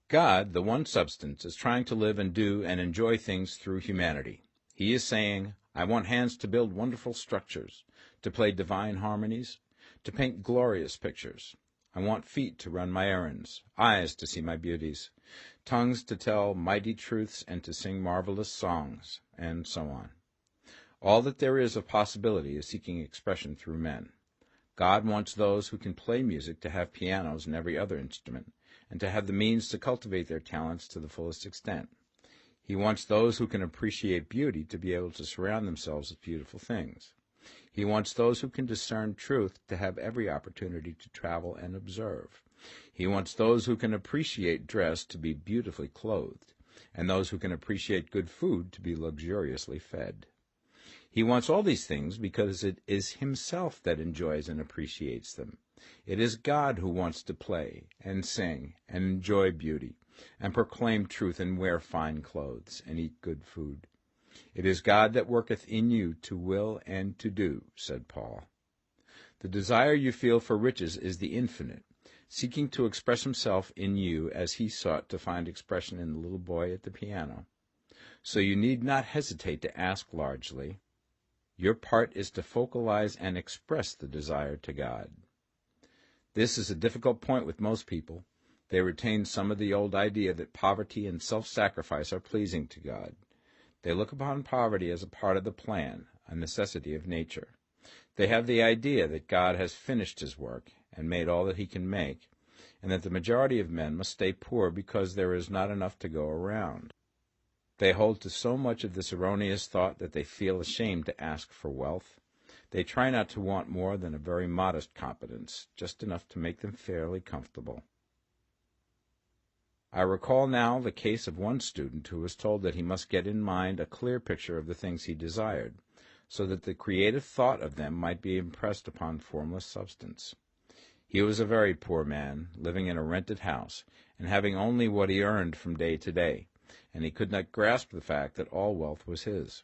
God, the one substance, is trying to live and do and enjoy things through humanity. He is saying, I want hands to build wonderful structures, to play divine harmonies, to paint glorious pictures. I want feet to run my errands, eyes to see my beauties, tongues to tell mighty truths and to sing marvelous songs, and so on. All that there is of possibility is seeking expression through men. God wants those who can play music to have pianos and every other instrument, and to have the means to cultivate their talents to the fullest extent. He wants those who can appreciate beauty to be able to surround themselves with beautiful things. He wants those who can discern truth to have every opportunity to travel and observe. He wants those who can appreciate dress to be beautifully clothed, and those who can appreciate good food to be luxuriously fed. He wants all these things because it is himself that enjoys and appreciates them. It is God who wants to play and sing and enjoy beauty and proclaim truth and wear fine clothes and eat good food. It is God that worketh in you to will and to do, said Paul. The desire you feel for riches is the infinite, seeking to express himself in you as he sought to find expression in the little boy at the piano. So you need not hesitate to ask largely. Your part is to focalize and express the desire to God. This is a difficult point with most people. They retain some of the old idea that poverty and self-sacrifice are pleasing to God. They look upon poverty as a part of the plan, a necessity of nature. They have the idea that God has finished his work and made all that he can make, and that the majority of men must stay poor because there is not enough to go around. They hold to so much of this erroneous thought that they feel ashamed to ask for wealth. They try not to want more than a very modest competence, just enough to make them fairly comfortable. I recall now the case of one student who was told that he must get in mind a clear picture of the things he desired, so that the creative thought of them might be impressed upon formless substance. He was a very poor man, living in a rented house, and having only what he earned from day to day, and he could not grasp the fact that all wealth was his.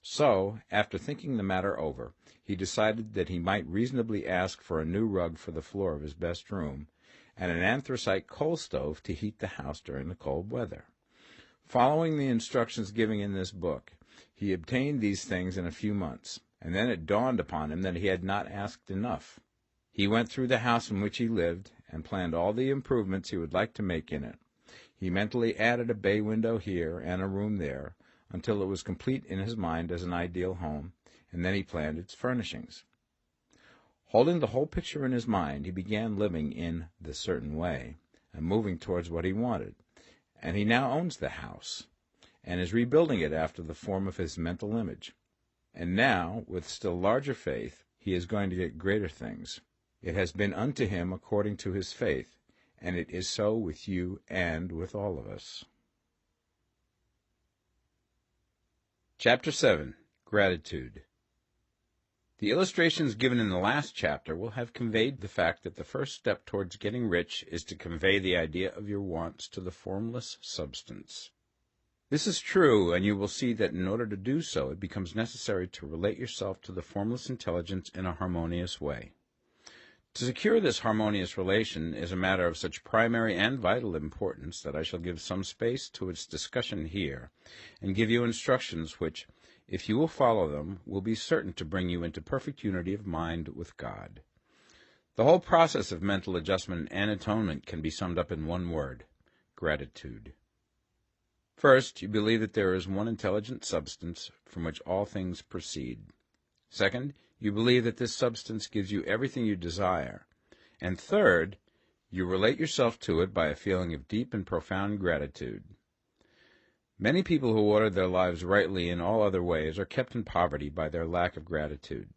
So, after thinking the matter over, he decided that he might reasonably ask for a new rug for the floor of his best room, and an anthracite coal stove to heat the house during the cold weather. Following the instructions given in this book, he obtained these things in a few months, and then it dawned upon him that he had not asked enough. He went through the house in which he lived and planned all the improvements he would like to make in it. He mentally added a bay window here and a room there, until it was complete in his mind as an ideal home, and then he planned its furnishings. Holding the whole picture in his mind, he began living in the certain way, and moving towards what he wanted, and he now owns the house, and is rebuilding it after the form of his mental image. And now, with still larger faith, he is going to get greater things. It has been unto him according to his faith, and it is so with you and with all of us. Chapter 7. Gratitude. The illustrations given in the last chapter will have conveyed the fact that the first step towards getting rich is to convey the idea of your wants to the formless substance. This is true, and you will see that in order to do so, it becomes necessary to relate yourself to the formless intelligence in a harmonious way. To secure this harmonious relation is a matter of such primary and vital importance that I shall give some space to its discussion here, and give you instructions which, if you will follow them, will be certain to bring you into perfect unity of mind with God. The whole process of mental adjustment and atonement can be summed up in one word: gratitude. First, you believe that there is one intelligent substance from which all things proceed. Second, you believe that this substance gives you everything you desire. And third, you relate yourself to it by a feeling of deep and profound gratitude. Many people who order their lives rightly in all other ways are kept in poverty by their lack of gratitude.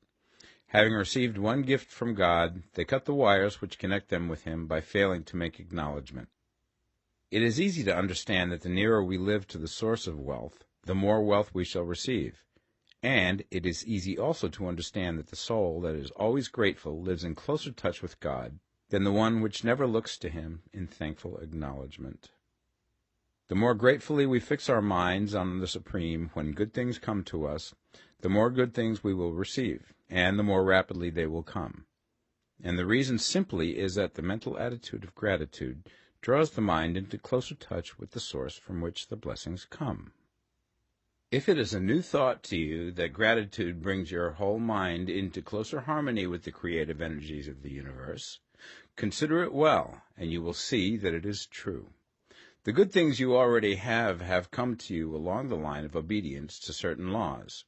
Having received one gift from God, they cut the wires which connect them with him by failing to make acknowledgment. It is easy to understand that the nearer we live to the source of wealth, the more wealth we shall receive. And it is easy also to understand that the soul that is always grateful lives in closer touch with God than the one which never looks to him in thankful acknowledgment. The more gratefully we fix our minds on the Supreme when good things come to us, the more good things we will receive, and the more rapidly they will come. And the reason simply is that the mental attitude of gratitude draws the mind into closer touch with the source from which the blessings come. If it is a new thought to you that gratitude brings your whole mind into closer harmony with the creative energies of the universe, consider it well, and you will see that it is true. The good things you already have come to you along the line of obedience to certain laws.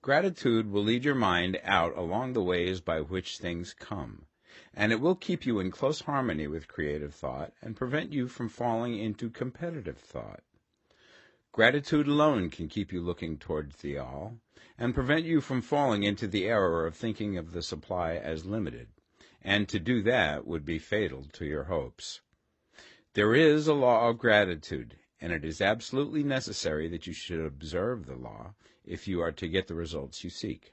Gratitude will lead your mind out along the ways by which things come, and it will keep you in close harmony with creative thought and prevent you from falling into competitive thought. Gratitude alone can keep you looking towards the all, and prevent you from falling into the error of thinking of the supply as limited, and to do that would be fatal to your hopes. There is a law of gratitude, and it is absolutely necessary that you should observe the law if you are to get the results you seek.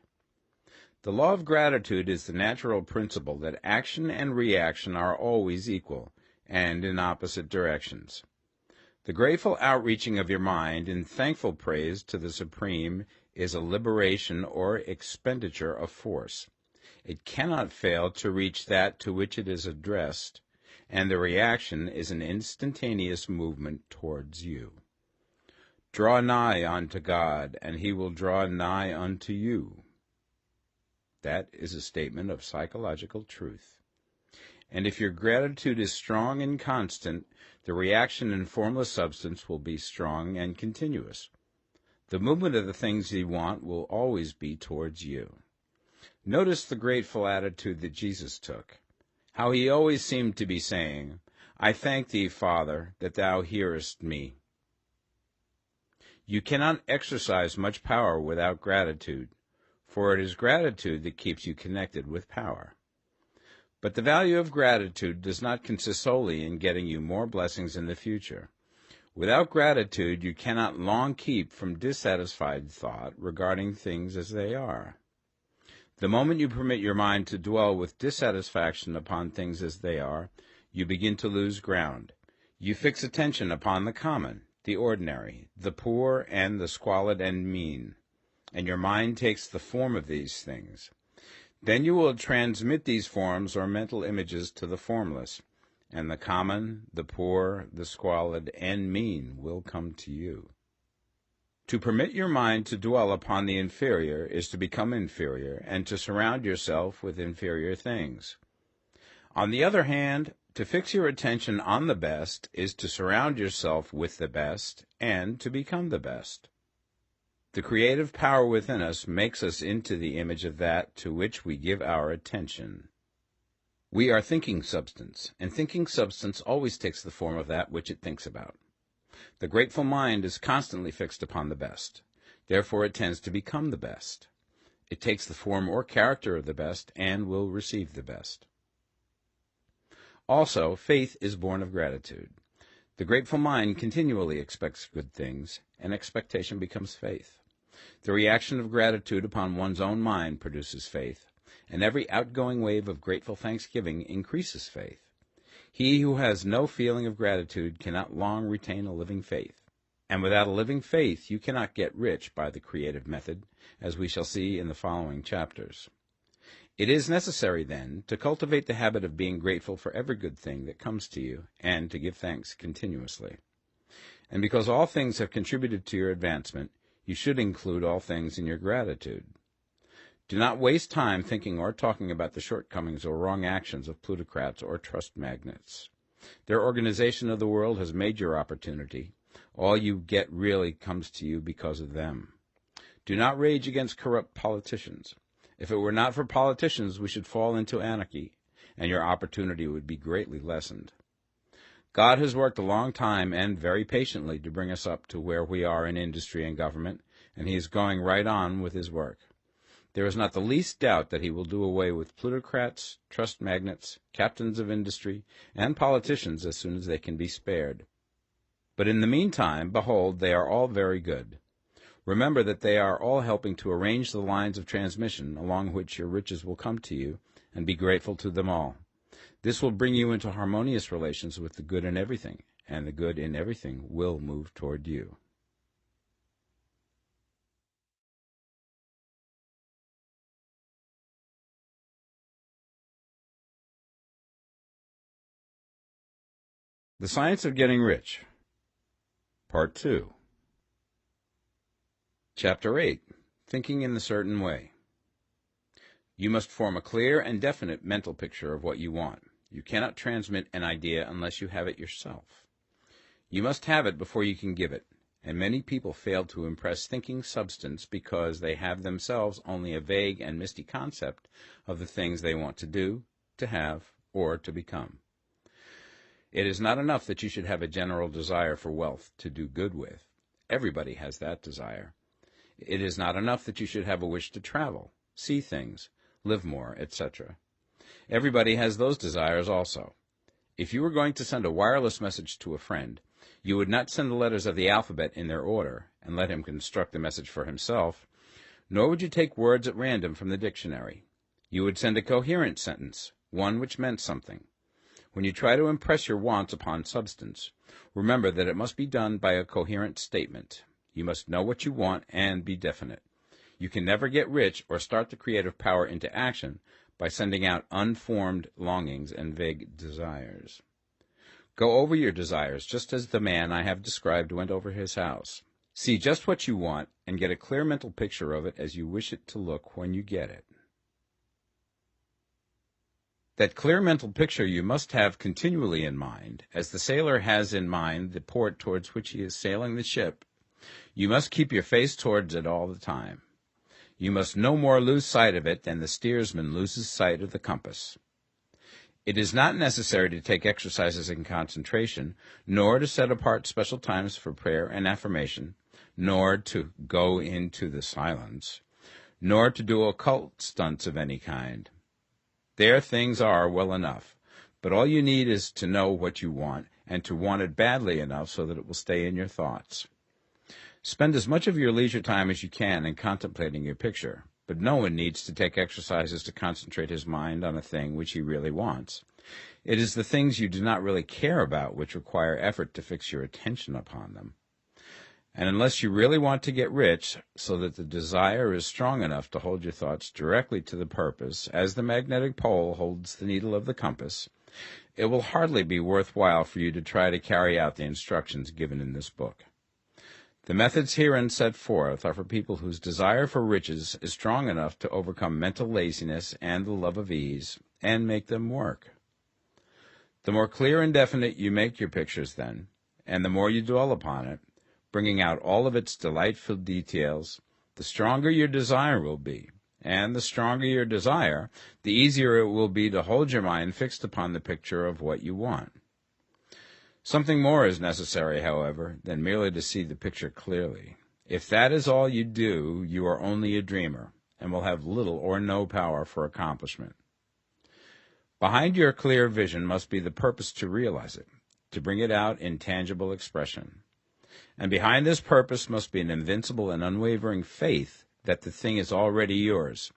The law of gratitude is the natural principle that action and reaction are always equal, and in opposite directions. The grateful outreaching of your mind in thankful praise to the Supreme is a liberation or expenditure of force. It cannot fail to reach that to which it is addressed, and the reaction is an instantaneous movement towards you. Draw nigh unto God, and he will draw nigh unto you. That is a statement of psychological truth. And if your gratitude is strong and constant, the reaction in formless substance will be strong and continuous. The movement of the things you want will always be towards you. Notice the grateful attitude that Jesus took, how he always seemed to be saying, I thank thee, Father, that thou hearest me. You cannot exercise much power without gratitude, for it is gratitude that keeps you connected with power. But the value of gratitude does not consist solely in getting you more blessings in the future. Without gratitude, you cannot long keep from dissatisfied thought regarding things as they are. The moment you permit your mind to dwell with dissatisfaction upon things as they are, you begin to lose ground. You fix attention upon the common, the ordinary, the poor, and the squalid and mean, and your mind takes the form of these things. Then you will transmit these forms or mental images to the formless, and the common, the poor, the squalid, and mean will come to you. To permit your mind to dwell upon the inferior is to become inferior, and to surround yourself with inferior things. On the other hand, to fix your attention on the best is to surround yourself with the best, and to become the best. The creative power within us makes us into the image of that to which we give our attention. We are thinking substance, and thinking substance always takes the form of that which it thinks about. The grateful mind is constantly fixed upon the best. Therefore it tends to become the best. It takes the form or character of the best and will receive the best. Also, faith is born of gratitude. The grateful mind continually expects good things, and expectation becomes faith. The reaction of gratitude upon one's own mind produces faith, and every outgoing wave of grateful thanksgiving increases faith. He who has no feeling of gratitude cannot long retain a living faith, and without a living faith you cannot get rich by the creative method, as we shall see in the following chapters. It is necessary, then, to cultivate the habit of being grateful for every good thing that comes to you, and to give thanks continuously. And because all things have contributed to your advancement, you should include all things in your gratitude. Do not waste time thinking or talking about the shortcomings or wrong actions of plutocrats or trust magnates. Their organization of the world has made your opportunity. All you get really comes to you because of them. Do not rage against corrupt politicians. If it were not for politicians, we should fall into anarchy, and your opportunity would be greatly lessened. God has worked a long time and very patiently to bring us up to where we are in industry and government, and he is going right on with his work. There is not the least doubt that he will do away with plutocrats, trust magnates, captains of industry, and politicians as soon as they can be spared. But in the meantime, behold, they are all very good. Remember that they are all helping to arrange the lines of transmission along which your riches will come to you, and be grateful to them all. This will bring you into harmonious relations with the good in everything, and the good in everything will move toward you. The Science of Getting Rich, Part 2. Chapter 8, Thinking in the Certain Way. You must form a clear and definite mental picture of what you want. You cannot transmit an idea unless you have it yourself. You must have it before you can give it, and many people fail to impress thinking substance because they have themselves only a vague and misty concept of the things they want to do, to have, or to become. It is not enough that you should have a general desire for wealth to do good with. Everybody has that desire. It is not enough that you should have a wish to travel, see things, live more, etc. Everybody has those desires also. If you were going to send a wireless message to a friend, you would not send the letters of the alphabet in their order and let him construct the message for himself, nor would you take words at random from the dictionary. You would send a coherent sentence, one which meant something. When you try to impress your wants upon substance, remember that it must be done by a coherent statement. You must know what you want and be definite. You can never get rich or start the creative power into action by sending out unformed longings and vague desires. Go over your desires just as the man I have described went over his house. See just what you want and get a clear mental picture of it as you wish it to look when you get it. That clear mental picture you must have continually in mind, as the sailor has in mind the port towards which he is sailing the ship. You must keep your face towards it all the time. You must no more lose sight of it than the steersman loses sight of the compass. It is not necessary to take exercises in concentration, nor to set apart special times for prayer and affirmation, nor to go into the silence, nor to do occult stunts of any kind. There things are well enough, but all you need is to know what you want, and to want it badly enough so that it will stay in your thoughts. Spend as much of your leisure time as you can in contemplating your picture, but no one needs to take exercises to concentrate his mind on a thing which he really wants. It is the things you do not really care about which require effort to fix your attention upon them. And unless you really want to get rich, so that the desire is strong enough to hold your thoughts directly to the purpose, as the magnetic pole holds the needle of the compass, it will hardly be worthwhile for you to try to carry out the instructions given in this book. The methods herein set forth are for people whose desire for riches is strong enough to overcome mental laziness and the love of ease, and make them work. The more clear and definite you make your pictures then, and the more you dwell upon it, bringing out all of its delightful details, the stronger your desire will be, and the stronger your desire, the easier it will be to hold your mind fixed upon the picture of what you want. Something more is necessary, however, than merely to see the picture clearly. If that is all you do, you are only a dreamer, and will have little or no power for accomplishment. Behind your clear vision must be the purpose to realize it, to bring it out in tangible expression. And behind this purpose must be an invincible and unwavering faith that the thing is already yours,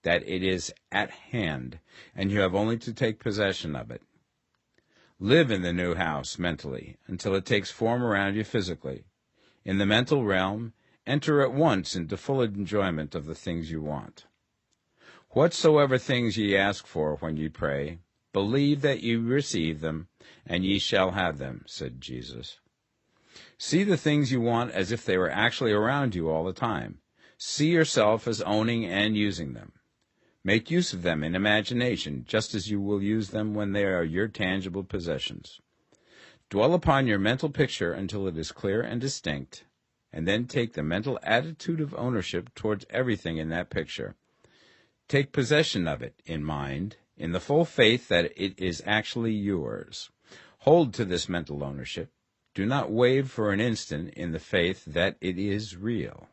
that it is at hand, and you have only to take possession of it. Live in the new house mentally until it takes form around you physically. In the mental realm, enter at once into full enjoyment of the things you want. Whatsoever things ye ask for when ye pray, believe that ye receive them, and ye shall have them, said Jesus. See the things you want as if they were actually around you all the time. See yourself as owning and using them. Make use of them in imagination, just as you will use them when they are your tangible possessions. Dwell upon your mental picture until it is clear and distinct, and then take the mental attitude of ownership towards everything in that picture. Take possession of it in mind, in the full faith that it is actually yours. Hold to this mental ownership. Do not waver for an instant in the faith that it is real.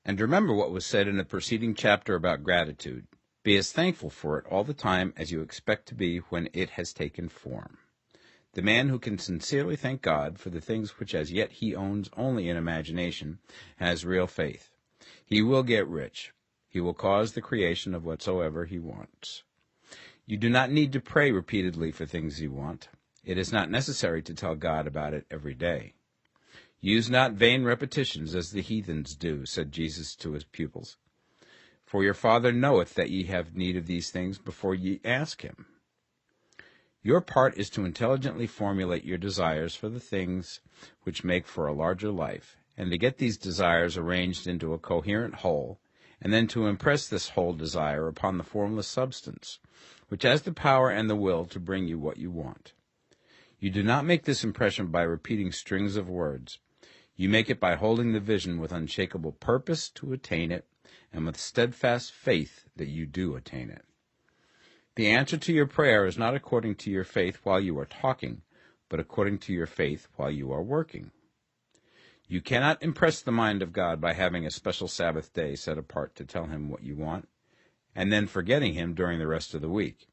And remember what was said in the preceding chapter about gratitude. Be as thankful for it all the time as you expect to be when it has taken form. The man who can sincerely thank God for the things which as yet he owns only in imagination has real faith. He will get rich. He will cause the creation of whatsoever he wants. You do not need to pray repeatedly for things you want. It is not necessary to tell God about it every day. Use not vain repetitions as the heathens do, said Jesus to his pupils. For your Father knoweth that ye have need of these things before ye ask him. Your part is to intelligently formulate your desires for the things which make for a larger life, and to get these desires arranged into a coherent whole, and then to impress this whole desire upon the formless substance, which has the power and the will to bring you what you want. You do not make this impression by repeating strings of words. You make it by holding the vision with unshakable purpose to attain it, and with steadfast faith that you do attain it. The answer to your prayer is not according to your faith while you are talking, but according to your faith while you are working. You cannot impress the mind of God by having a special Sabbath day set apart to tell him what you want, and then forgetting him during the rest of the week.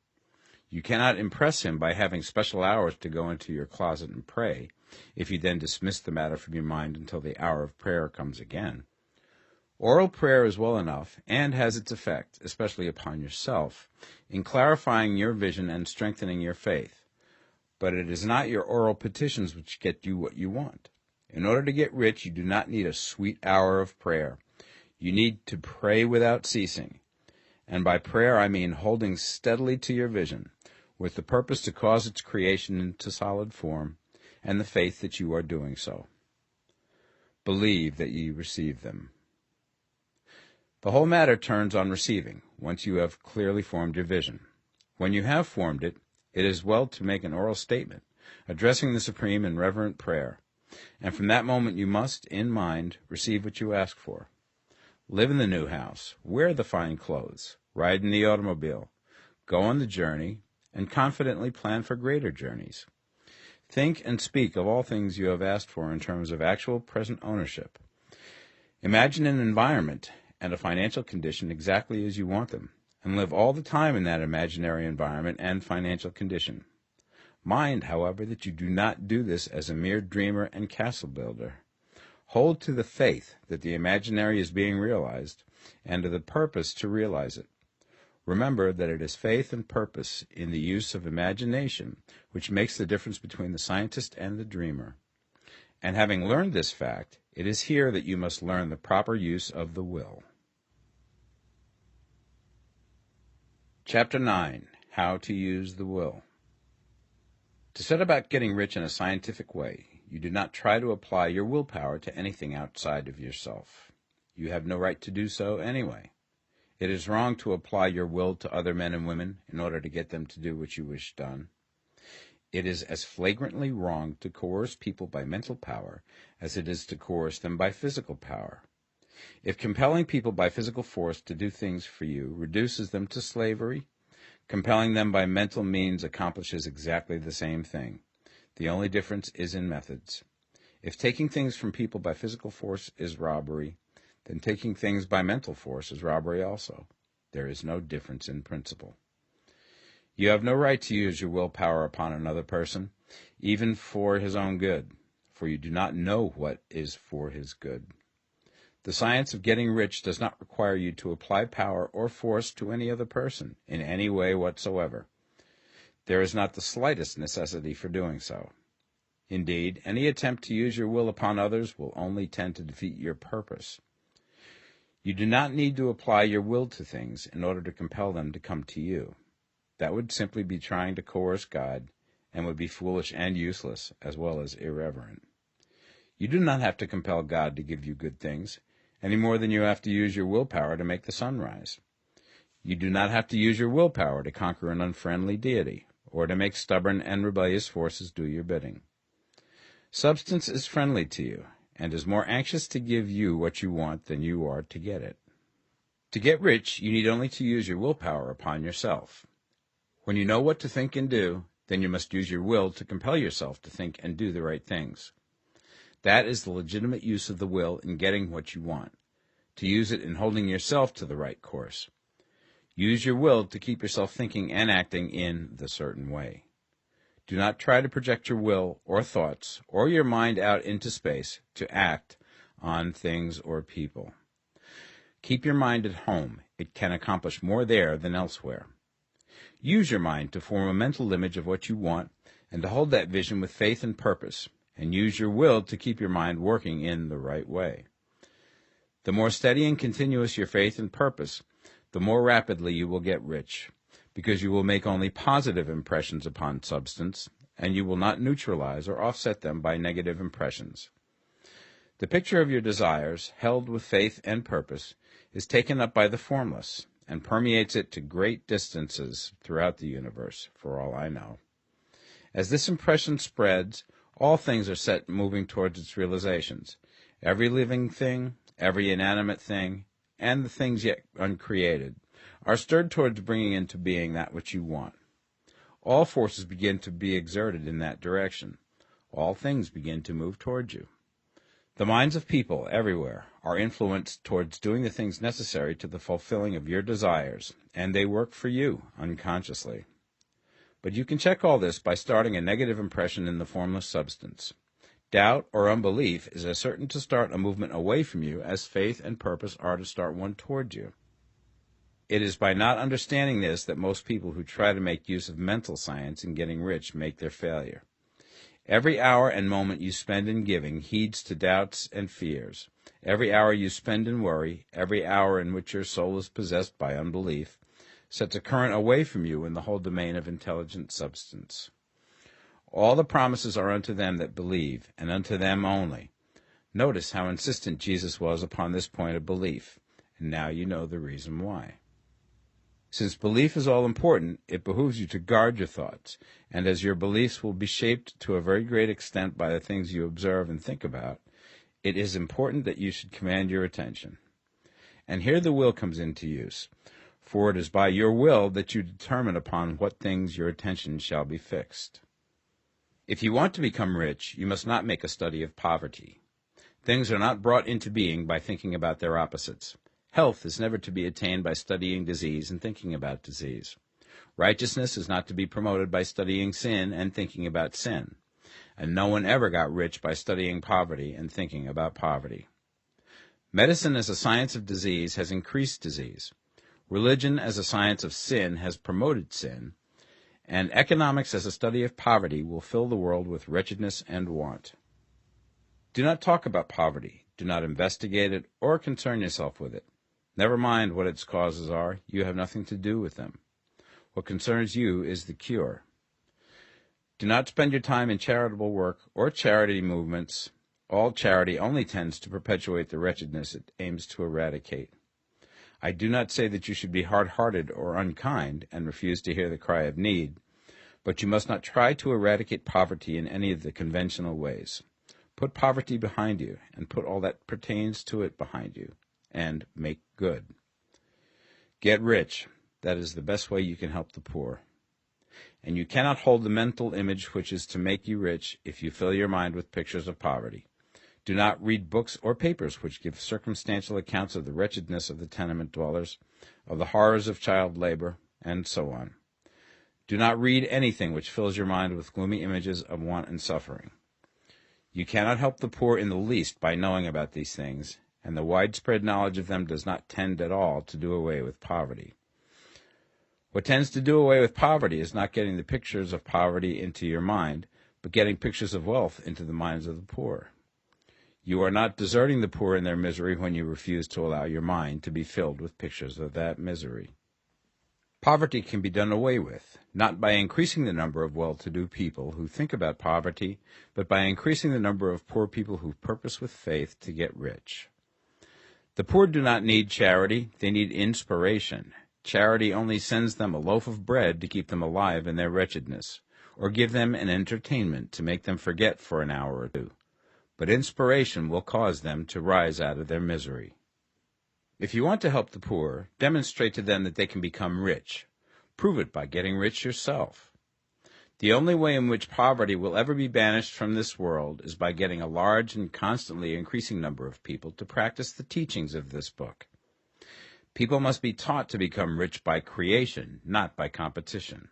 You cannot impress him by having special hours to go into your closet and pray, if you then dismiss the matter from your mind until the hour of prayer comes again. Oral prayer is well enough, and has its effect, especially upon yourself, in clarifying your vision and strengthening your faith. But it is not your oral petitions which get you what you want. In order to get rich, you do not need a sweet hour of prayer. You need to pray without ceasing. And by prayer I mean holding steadily to your vision, with the purpose to cause its creation into solid form, and the faith that you are doing so. Believe that ye receive them. The whole matter turns on receiving, once you have clearly formed your vision. When you have formed it, it is well to make an oral statement, addressing the Supreme in reverent prayer, and from that moment you must, in mind, receive what you ask for. Live in the new house, wear the fine clothes, ride in the automobile, go on the journey, and confidently plan for greater journeys. Think and speak of all things you have asked for in terms of actual present ownership. Imagine an environment and a financial condition exactly as you want them, and live all the time in that imaginary environment and financial condition. Mind, however, that you do not do this as a mere dreamer and castle builder. Hold to the faith that the imaginary is being realized, and to the purpose to realize it. Remember that it is faith and purpose in the use of imagination which makes the difference between the scientist and the dreamer. And having learned this fact, it is here that you must learn the proper use of the will. Chapter 9. How to Use the Will. To set about getting rich in a scientific way, you do not try to apply your willpower to anything outside of yourself. You have no right to do so anyway. It is wrong to apply your will to other men and women in order to get them to do what you wish done. It is as flagrantly wrong to coerce people by mental power as it is to coerce them by physical power. If compelling people by physical force to do things for you reduces them to slavery, compelling them by mental means accomplishes exactly the same thing. The only difference is in methods. If taking things from people by physical force is robbery, then taking things by mental force is robbery also. There is no difference in principle. You have no right to use your willpower upon another person, even for his own good, for you do not know what is for his good. The science of getting rich does not require you to apply power or force to any other person in any way whatsoever. There is not the slightest necessity for doing so. Indeed, any attempt to use your will upon others will only tend to defeat your purpose. You do not need to apply your will to things in order to compel them to come to you. That would simply be trying to coerce God, and would be foolish and useless, as well as irreverent. You do not have to compel God to give you good things, any more than you have to use your willpower to make the sun rise. You do not have to use your willpower to conquer an unfriendly deity, or to make stubborn and rebellious forces do your bidding. Substance is friendly to you, and is more anxious to give you what you want than you are to get it. To get rich, you need only to use your willpower upon yourself. When you know what to think and do, then you must use your will to compel yourself to think and do the right things. That is the legitimate use of the will in getting what you want, to use it in holding yourself to the right course. Use your will to keep yourself thinking and acting in the certain way. Do not try to project your will or thoughts or your mind out into space to act on things or people. Keep your mind at home. It can accomplish more there than elsewhere. Use your mind to form a mental image of what you want and to hold that vision with faith and purpose, and use your will to keep your mind working in the right way. The more steady and continuous your faith and purpose, the more rapidly you will get rich, because you will make only positive impressions upon substance, and you will not neutralize or offset them by negative impressions. The picture of your desires, held with faith and purpose, is taken up by the formless, and permeates it to great distances throughout the universe, for all I know. As this impression spreads, all things are set moving towards its realizations. Every living thing, every inanimate thing, and the things yet uncreated, are stirred towards bringing into being that which you want. All forces begin to be exerted in that direction. All things begin to move towards you. The minds of people everywhere are influenced towards doing the things necessary to the fulfilling of your desires, and they work for you unconsciously. But you can check all this by starting a negative impression in the formless substance. Doubt or unbelief is as certain to start a movement away from you as faith and purpose are to start one toward you. It is by not understanding this that most people who try to make use of mental science in getting rich make their failure. Every hour and moment you spend in giving heeds to doubts and fears. Every hour you spend in worry, every hour in which your soul is possessed by unbelief, sets a current away from you in the whole domain of intelligent substance. All the promises are unto them that believe, and unto them only. Notice how insistent Jesus was upon this point of belief, and now you know the reason why. Since belief is all important, it behooves you to guard your thoughts, and as your beliefs will be shaped to a very great extent by the things you observe and think about, it is important that you should command your attention. And here the will comes into use, for it is by your will that you determine upon what things your attention shall be fixed. If you want to become rich, you must not make a study of poverty. Things are not brought into being by thinking about their opposites. Health is never to be attained by studying disease and thinking about disease. Righteousness is not to be promoted by studying sin and thinking about sin. And no one ever got rich by studying poverty and thinking about poverty. Medicine as a science of disease has increased disease. Religion as a science of sin has promoted sin. And economics as a study of poverty will fill the world with wretchedness and want. Do not talk about poverty. Do not investigate it or concern yourself with it. Never mind what its causes are. You have nothing to do with them. What concerns you is the cure. Do not spend your time in charitable work or charity movements. All charity only tends to perpetuate the wretchedness it aims to eradicate. I do not say that you should be hard-hearted or unkind and refuse to hear the cry of need, but you must not try to eradicate poverty in any of the conventional ways. Put poverty behind you, and put all that pertains to it behind you, and make good. Get rich. That is the best way you can help the poor. And you cannot hold the mental image which is to make you rich if you fill your mind with pictures of poverty. Do not read books or papers which give circumstantial accounts of the wretchedness of the tenement dwellers, of the horrors of child labor, and so on. Do not read anything which fills your mind with gloomy images of want and suffering. You cannot help the poor in the least by knowing about these things, and the widespread knowledge of them does not tend at all to do away with poverty. What tends to do away with poverty is not getting the pictures of poverty into your mind, but getting pictures of wealth into the minds of the poor. You are not deserting the poor in their misery when you refuse to allow your mind to be filled with pictures of that misery. Poverty can be done away with, not by increasing the number of well-to-do people who think about poverty, but by increasing the number of poor people who purpose with faith to get rich. The poor do not need charity, they need inspiration. Charity only sends them a loaf of bread to keep them alive in their wretchedness, or give them an entertainment to make them forget for an hour or two. But inspiration will cause them to rise out of their misery. If you want to help the poor, demonstrate to them that they can become rich. Prove it by getting rich yourself. The only way in which poverty will ever be banished from this world is by getting a large and constantly increasing number of people to practice the teachings of this book. People must be taught to become rich by creation, not by competition.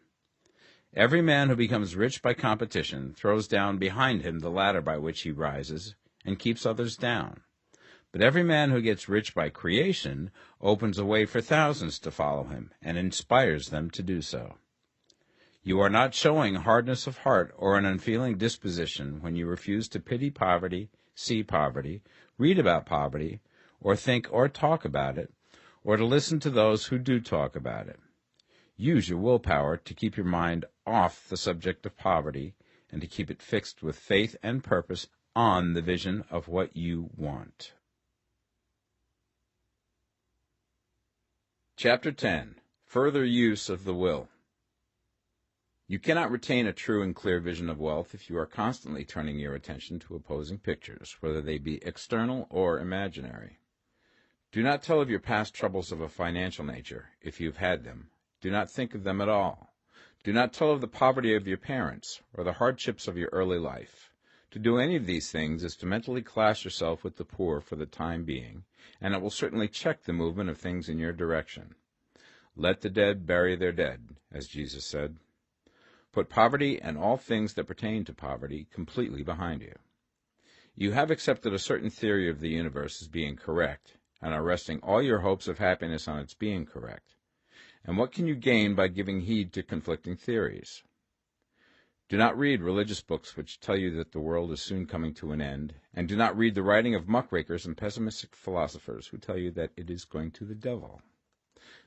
Every man who becomes rich by competition throws down behind him the ladder by which he rises and keeps others down. But every man who gets rich by creation opens a way for thousands to follow him and inspires them to do so. You are not showing hardness of heart or an unfeeling disposition when you refuse to pity poverty, see poverty, read about poverty, or think or talk about it, or to listen to those who do talk about it. Use your willpower to keep your mind off the subject of poverty and to keep it fixed with faith and purpose on the vision of what you want. Chapter 10. Further Use of the Will. You cannot retain a true and clear vision of wealth if you are constantly turning your attention to opposing pictures, whether they be external or imaginary. Do not tell of your past troubles of a financial nature, if you have had them. Do not think of them at all. Do not tell of the poverty of your parents or the hardships of your early life. To do any of these things is to mentally class yourself with the poor for the time being, and it will certainly check the movement of things in your direction. Let the dead bury their dead, as Jesus said. Put poverty and all things that pertain to poverty completely behind you. You have accepted a certain theory of the universe as being correct, and are resting all your hopes of happiness on its being correct. And what can you gain by giving heed to conflicting theories? Do not read religious books which tell you that the world is soon coming to an end, and do not read the writing of muckrakers and pessimistic philosophers who tell you that it is going to the devil.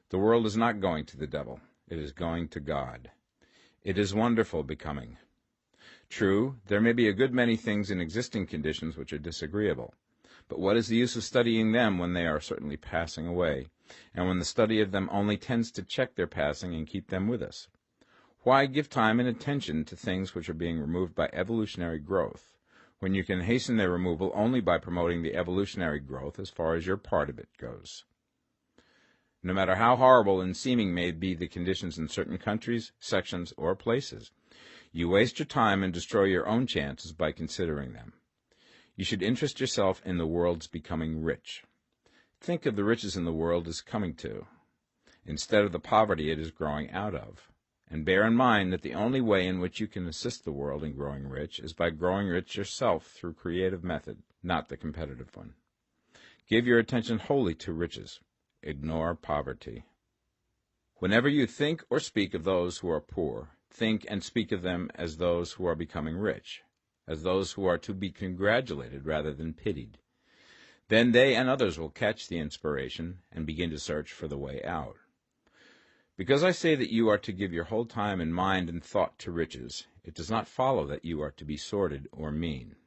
The world is not going to the devil. It is going to God. It is wonderful becoming. True, there may be a good many things in existing conditions which are disagreeable, but what is the use of studying them when they are certainly passing away, and when the study of them only tends to check their passing and keep them with us? Why give time and attention to things which are being removed by evolutionary growth, when you can hasten their removal only by promoting the evolutionary growth as far as your part of it goes? No matter how horrible and seeming may be the conditions in certain countries, sections, or places, you waste your time and destroy your own chances by considering them. You should interest yourself in the world's becoming rich. Think of the riches in the world is coming to, instead of the poverty it is growing out of, and bear in mind that the only way in which you can assist the world in growing rich is by growing rich yourself through creative method, not the competitive one. Give your attention wholly to riches. Ignore poverty. Whenever you think or speak of those who are poor, think and speak of them as those who are becoming rich, as those who are to be congratulated rather than pitied. Then they and others will catch the inspiration and begin to search for the way out. Because I say that you are to give your whole time and mind and thought to riches, it does not follow that you are to be sordid or mean.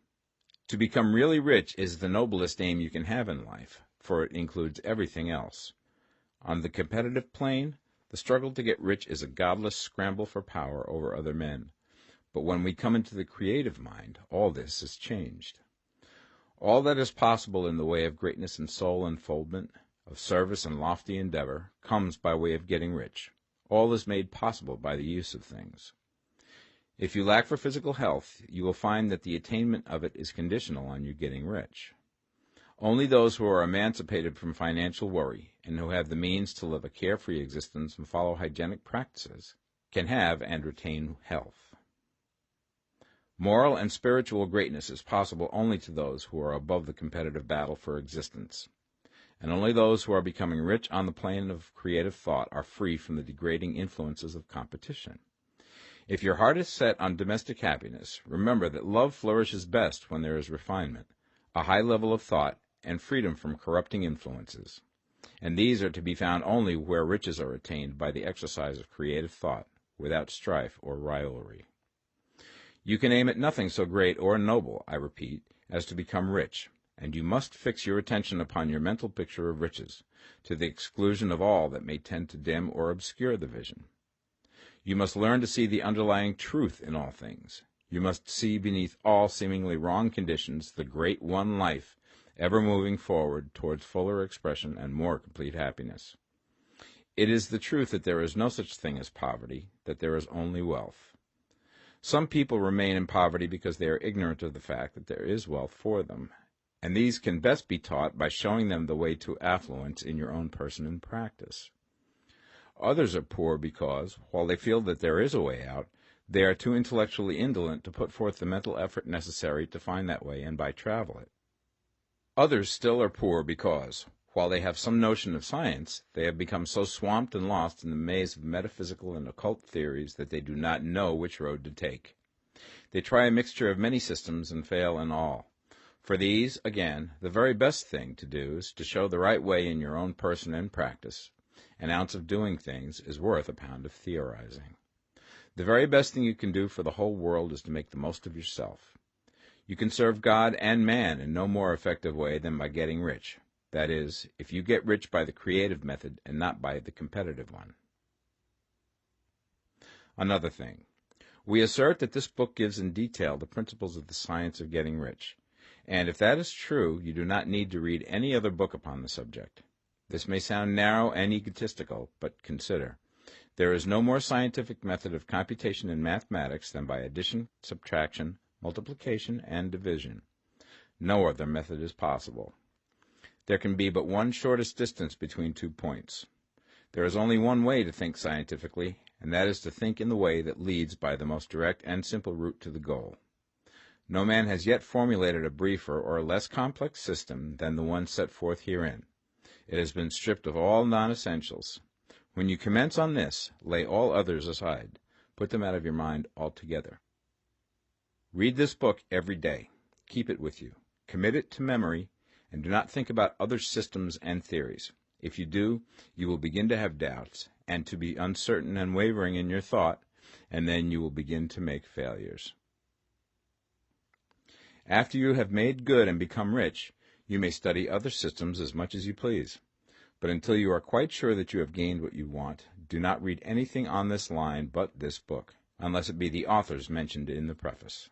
To become really rich is the noblest aim you can have in life, for it includes everything else. On the competitive plane, the struggle to get rich is a godless scramble for power over other men. But when we come into the creative mind, all this is changed. All that is possible in the way of greatness and soul unfoldment, of service and lofty endeavor, comes by way of getting rich. All is made possible by the use of things. If you lack for physical health, you will find that the attainment of it is conditional on you getting rich. Only those who are emancipated from financial worry and who have the means to live a carefree existence and follow hygienic practices can have and retain health. Moral and spiritual greatness is possible only to those who are above the competitive battle for existence, and only those who are becoming rich on the plane of creative thought are free from the degrading influences of competition. If your heart is set on domestic happiness, remember that love flourishes best when there is refinement, a high level of thought, and freedom from corrupting influences. And these are to be found only where riches are attained by the exercise of creative thought, without strife or rivalry. You can aim at nothing so great or noble, I repeat, as to become rich, and you must fix your attention upon your mental picture of riches, to the exclusion of all that may tend to dim or obscure the vision. You must learn to see the underlying truth in all things. You must see beneath all seemingly wrong conditions the great one life, ever moving forward towards fuller expression and more complete happiness. It is the truth that there is no such thing as poverty, that there is only wealth. Some people remain in poverty because they are ignorant of the fact that there is wealth for them, and these can best be taught by showing them the way to affluence in your own person and practice. Others are poor because, while they feel that there is a way out, they are too intellectually indolent to put forth the mental effort necessary to find that way and by travel it. Others still are poor because, While they have some notion of science, they have become so swamped and lost in the maze of metaphysical and occult theories that they do not know which road to take. They try a mixture of many systems and fail in all. For these, again, the very best thing to do is to show the right way in your own person and practice. An ounce of doing things is worth a pound of theorizing. The very best thing you can do for the whole world is to make the most of yourself. You can serve God and man in no more effective way than by getting rich. That is, if you get rich by the creative method and not by the competitive one. Another thing. We assert that this book gives in detail the principles of the science of getting rich. And if that is true, you do not need to read any other book upon the subject. This may sound narrow and egotistical, but consider. There is no more scientific method of computation in mathematics than by addition, subtraction, multiplication, and division. No other method is possible. There can be but one shortest distance between 2 points. There is only one way to think scientifically, and that is to think in the way that leads by the most direct and simple route to the goal. No man has yet formulated a briefer or less complex system than the one set forth herein. It has been stripped of all non-essentials. When you commence on this, lay all others aside. Put them out of your mind altogether. Read this book every day. Keep it with you. Commit it to memory, and do not think about other systems and theories. If you do, you will begin to have doubts, and to be uncertain and wavering in your thought, and then you will begin to make failures. After you have made good and become rich, you may study other systems as much as you please. But until you are quite sure that you have gained what you want, do not read anything on this line but this book, unless it be the authors mentioned in the preface.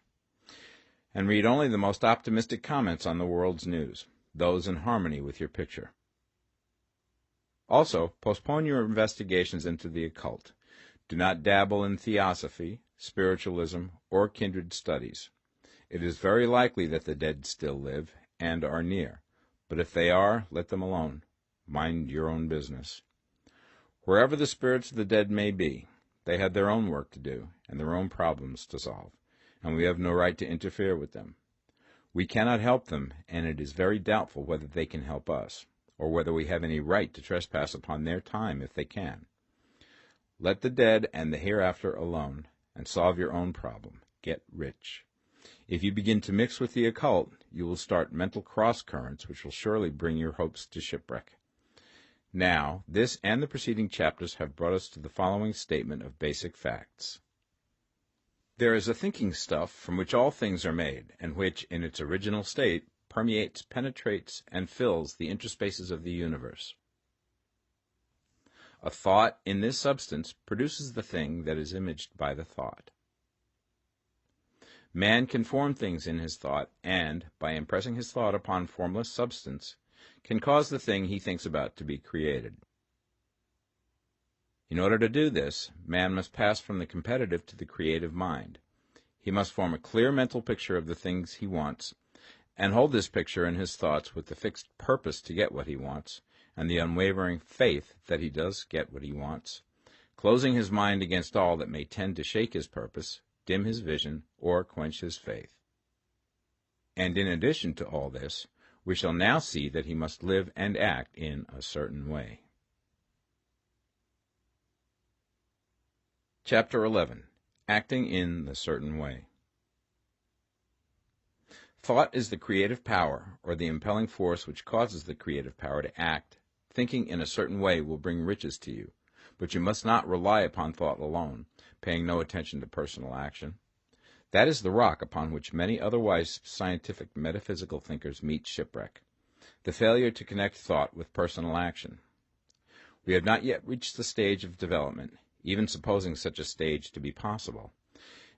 And read only the most optimistic comments on the world's news, those in harmony with your picture. Also, postpone your investigations into the occult. Do not dabble in theosophy, spiritualism, or kindred studies. It is very likely that the dead still live and are near, but if they are, let them alone. Mind your own business. Wherever the spirits of the dead may be, they have their own work to do and their own problems to solve, and we have no right to interfere with them. We cannot help them, and it is very doubtful whether they can help us, or whether we have any right to trespass upon their time if they can. Let the dead and the hereafter alone, and solve your own problem. Get rich. If you begin to mix with the occult, you will start mental cross-currents which will surely bring your hopes to shipwreck. Now, this and the preceding chapters have brought us to the following statement of basic facts. There is a thinking stuff from which all things are made, and which, in its original state, permeates, penetrates, and fills the interspaces of the universe. A thought in this substance produces the thing that is imaged by the thought. Man can form things in his thought, and, by impressing his thought upon formless substance, can cause the thing he thinks about to be created. In order to do this, man must pass from the competitive to the creative mind. He must form a clear mental picture of the things he wants, and hold this picture in his thoughts with the fixed purpose to get what he wants, and the unwavering faith that he does get what he wants, closing his mind against all that may tend to shake his purpose, dim his vision, or quench his faith. And in addition to all this, we shall now see that he must live and act in a certain way. Chapter 11. Acting in the Certain Way. Thought is the creative power, or the impelling force which causes the creative power to act. Thinking in a certain way will bring riches to you, but you must not rely upon thought alone, paying no attention to personal action. That is the rock upon which many otherwise scientific metaphysical thinkers meet shipwreck, the failure to connect thought with personal action. We have not yet reached the stage of development, even supposing such a stage to be possible,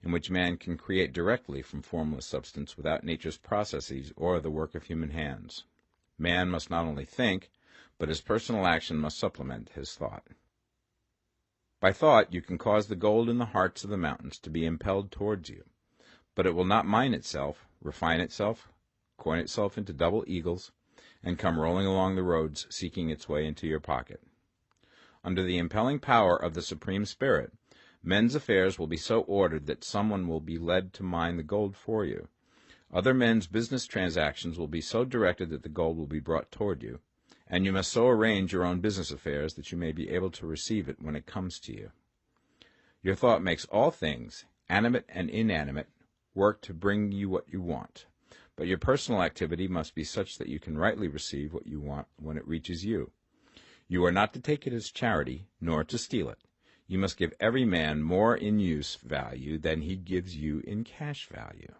in which man can create directly from formless substance without nature's processes or the work of human hands. Man must not only think, but his personal action must supplement his thought. By thought you can cause the gold in the hearts of the mountains to be impelled towards you, but it will not mine itself, refine itself, coin itself into double eagles, and come rolling along the roads seeking its way into your pocket. Under the impelling power of the Supreme Spirit, men's affairs will be so ordered that someone will be led to mine the gold for you. Other men's business transactions will be so directed that the gold will be brought toward you, and you must so arrange your own business affairs that you may be able to receive it when it comes to you. Your thought makes all things, animate and inanimate, work to bring you what you want, but your personal activity must be such that you can rightly receive what you want when it reaches you. You are not to take it as charity, nor to steal it. You must give every man more in-use value than he gives you in cash value.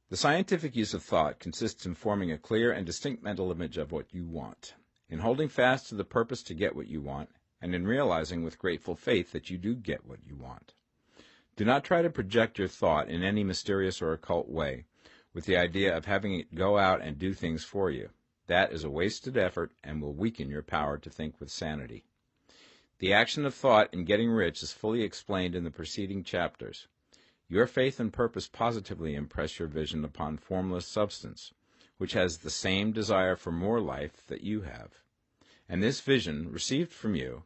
The scientific use of thought consists in forming a clear and distinct mental image of what you want, in holding fast to the purpose to get what you want, and in realizing with grateful faith that you do get what you want. Do not try to project your thought in any mysterious or occult way, with the idea of having it go out and do things for you. That is a wasted effort and will weaken your power to think with sanity. The action of thought in getting rich is fully explained in the preceding chapters. Your faith and purpose positively impress your vision upon formless substance, which has the same desire for more life that you have. And this vision, received from you,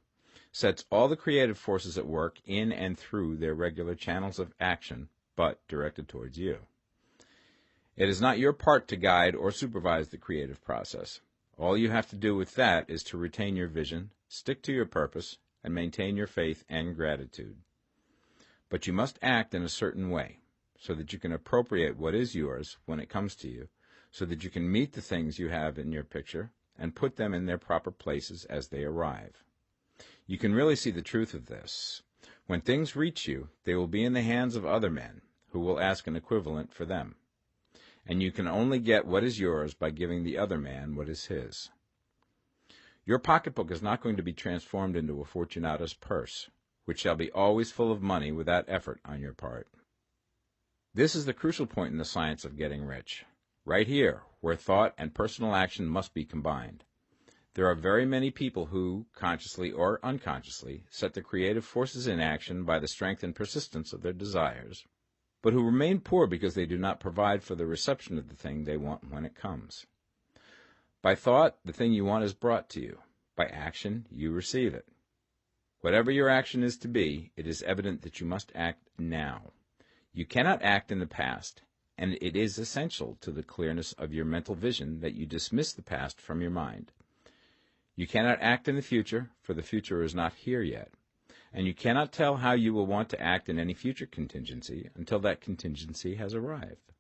sets all the creative forces at work in and through their regular channels of action, but directed towards you. It is not your part to guide or supervise the creative process. All you have to do with that is to retain your vision, stick to your purpose, and maintain your faith and gratitude. But you must act in a certain way, so that you can appropriate what is yours when it comes to you, so that you can meet the things you have in your picture and put them in their proper places as they arrive. You can really see the truth of this. When things reach you, they will be in the hands of other men, who will ask an equivalent for them. And you can only get what is yours by giving the other man what is his. Your pocketbook is not going to be transformed into a Fortunata's purse, which shall be always full of money without effort on your part. This is the crucial point in the science of getting rich, right here, where thought and personal action must be combined. There are very many people who, consciously or unconsciously, set the creative forces in action by the strength and persistence of their desires, but who remain poor because they do not provide for the reception of the thing they want when it comes. By thought, the thing you want is brought to you. By action, you receive it. Whatever your action is to be, it is evident that you must act now. You cannot act in the past, and it is essential to the clearness of your mental vision that you dismiss the past from your mind. You cannot act in the future, for the future is not here yet, and you cannot tell how you will want to act in any future contingency until that contingency has arrived.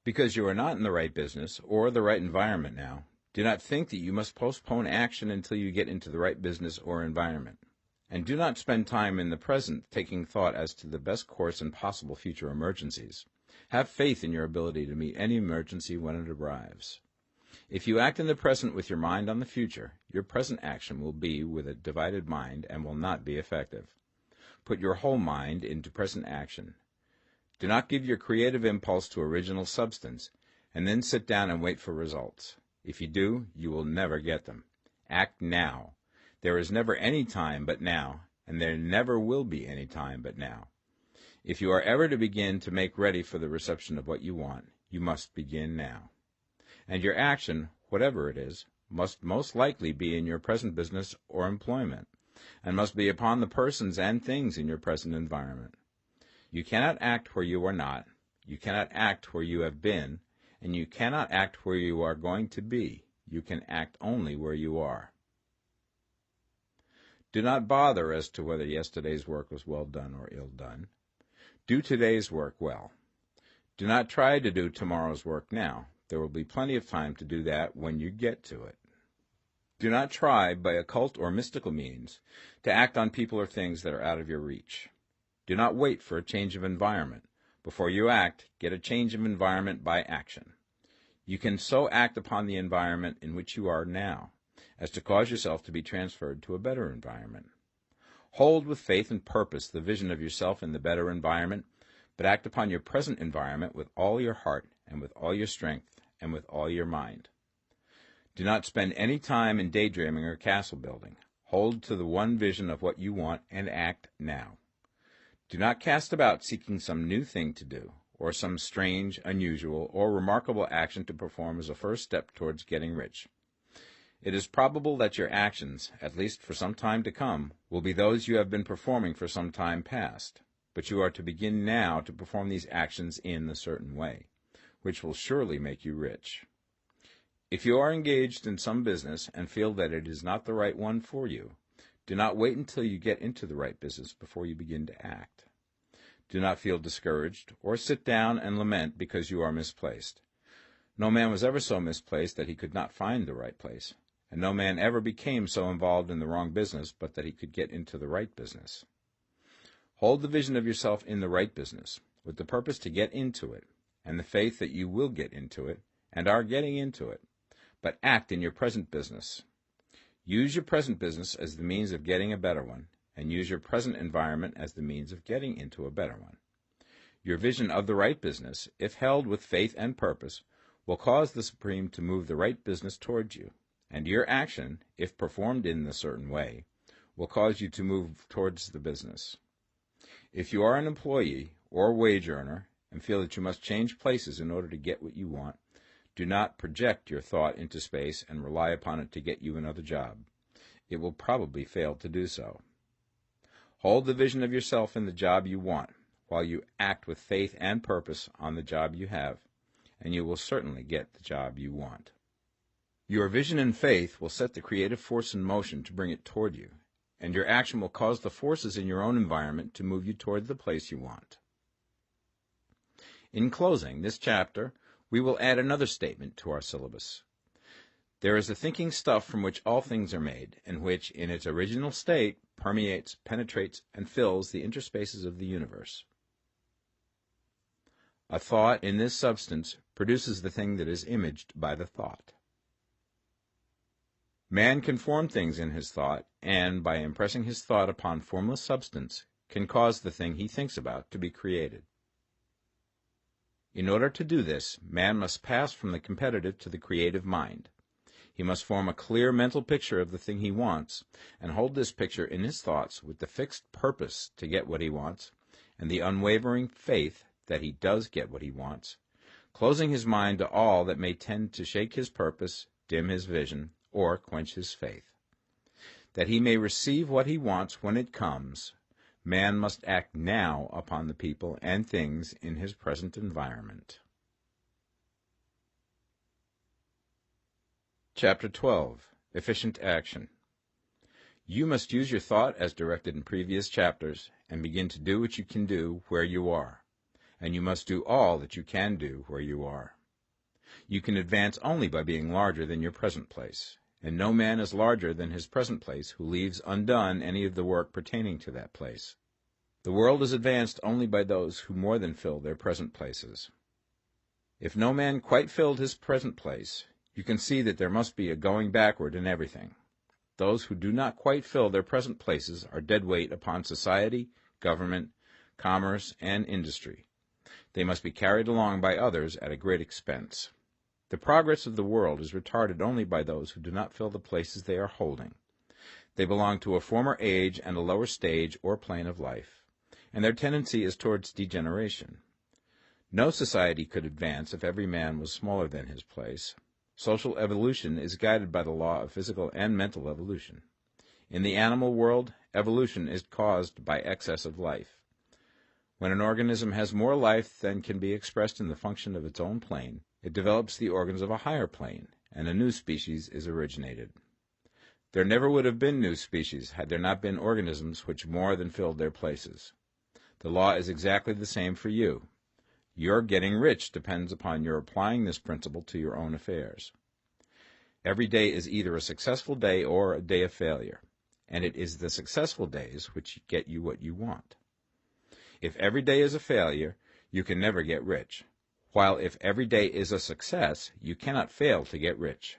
Because you are not in the right business or the right environment now, do not think that you must postpone action until you get into the right business or environment. And do not spend time in the present taking thought as to the best course in possible future emergencies. Have faith in your ability to meet any emergency when it arrives. If you act in the present with your mind on the future, your present action will be with a divided mind and will not be effective. Put your whole mind into present action. Do not give your creative impulse to original substance, and then sit down and wait for results. If you do, you will never get them. Act now. There is never any time but now, and there never will be any time but now. If you are ever to begin to make ready for the reception of what you want, you must begin now. And your action, whatever it is, must most likely be in your present business or employment, and must be upon the persons and things in your present environment. You cannot act where you are not, you cannot act where you have been, and you cannot act where you are going to be. You can act only where you are. Do not bother as to whether yesterday's work was well done or ill done. Do today's work well. Do not try to do tomorrow's work now. There will be plenty of time to do that when you get to it. Do not try, by occult or mystical means, to act on people or things that are out of your reach. Do not wait for a change of environment. Before you act, get a change of environment by action. You can so act upon the environment in which you are now as to cause yourself to be transferred to a better environment. Hold with faith and purpose the vision of yourself in the better environment, but act upon your present environment with all your heart and with all your strength and with all your mind. Do not spend any time in daydreaming or castle building. Hold to the one vision of what you want and act now. Do not cast about seeking some new thing to do, or some strange, unusual, or remarkable action to perform as a first step towards getting rich. It is probable that your actions, at least for some time to come, will be those you have been performing for some time past, but you are to begin now to perform these actions in a certain way, which will surely make you rich. If you are engaged in some business and feel that it is not the right one for you, do not wait until you get into the right business before you begin to act. Do not feel discouraged or sit down and lament because you are misplaced. No man was ever so misplaced that he could not find the right place, and no man ever became so involved in the wrong business but that he could get into the right business. Hold the vision of yourself in the right business, with the purpose to get into it, and the faith that you will get into it, and are getting into it, but act in your present business. Use your present business as the means of getting a better one, and use your present environment as the means of getting into a better one. Your vision of the right business, if held with faith and purpose, will cause the Supreme to move the right business towards you, and your action, if performed in a certain way, will cause you to move towards the business. If you are an employee or wage earner and feel that you must change places in order to get what you want, do not project your thought into space and rely upon it to get you another job. It will probably fail to do so. Hold the vision of yourself in the job you want, while you act with faith and purpose on the job you have, and you will certainly get the job you want. Your vision and faith will set the creative force in motion to bring it toward you, and your action will cause the forces in your own environment to move you toward the place you want. In closing this chapter, we will add another statement to our syllabus. There is a thinking stuff from which all things are made, and which, in its original state, permeates, penetrates, and fills the interspaces of the universe. A thought in this substance produces the thing that is imaged by the thought. Man can form things in his thought, and, by impressing his thought upon formless substance, can cause the thing he thinks about to be created. In order to do this, man must pass from the competitive to the creative mind. He must form a clear mental picture of the thing he wants, and hold this picture in his thoughts with the fixed purpose to get what he wants, and the unwavering faith that he does get what he wants, closing his mind to all that may tend to shake his purpose, dim his vision, or quench his faith. That he may receive what he wants when it comes, man must act now upon the people and things in his present environment. Chapter 12. Efficient Action. You must use your thought as directed in previous chapters and begin to do what you can do where you are, and you must do all that you can do where you are. You can advance only by being larger than your present place, and no man is larger than his present place who leaves undone any of the work pertaining to that place. The world is advanced only by those who more than fill their present places. If no man quite filled his present place, you can see that there must be a going backward in everything. Those who do not quite fill their present places are dead weight upon society, government, commerce, and industry. They must be carried along by others at a great expense. The progress of the world is retarded only by those who do not fill the places they are holding. They belong to a former age and a lower stage or plane of life, and their tendency is towards degeneration. No society could advance if every man was smaller than his place. Social evolution is guided by the law of physical and mental evolution. In the animal world, evolution is caused by excess of life. When an organism has more life than can be expressed in the function of its own plane, it develops the organs of a higher plane, and a new species is originated. There never would have been new species had there not been organisms which more than filled their places. The law is exactly the same for you. Your getting rich depends upon your applying this principle to your own affairs. Every day is either a successful day or a day of failure, and it is the successful days which get you what you want. If every day is a failure, you can never get rich, while if every day is a success, you cannot fail to get rich.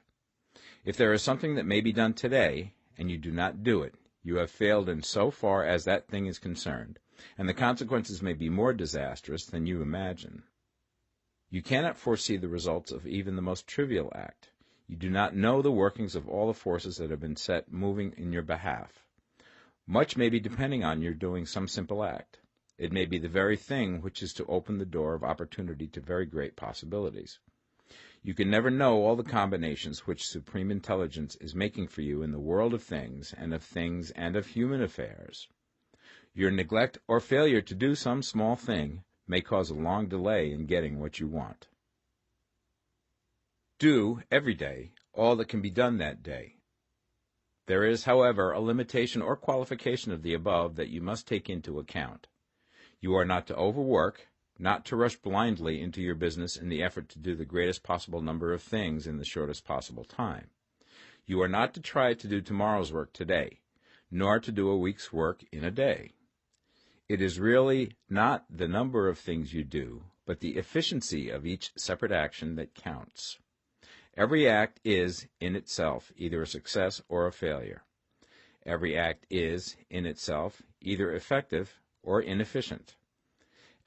If there is something that may be done today, and you do not do it, you have failed in so far as that thing is concerned, and the consequences may be more disastrous than you imagine. You cannot foresee the results of even the most trivial act. You do not know the workings of all the forces that have been set moving in your behalf. Much may be depending on your doing some simple act. It may be the very thing which is to open the door of opportunity to very great possibilities. You can never know all the combinations which Supreme Intelligence is making for you in the world of things and of human affairs. Your neglect or failure to do some small thing may cause a long delay in getting what you want. Do, every day, all that can be done that day. There is, however, a limitation or qualification of the above that you must take into account. You are not to overwork, not to rush blindly into your business in the effort to do the greatest possible number of things in the shortest possible time. You are not to try to do tomorrow's work today, nor to do a week's work in a day. It is really not the number of things you do, but the efficiency of each separate action that counts. Every act is, in itself, either a success or a failure. Every act is, in itself, either effective or inefficient.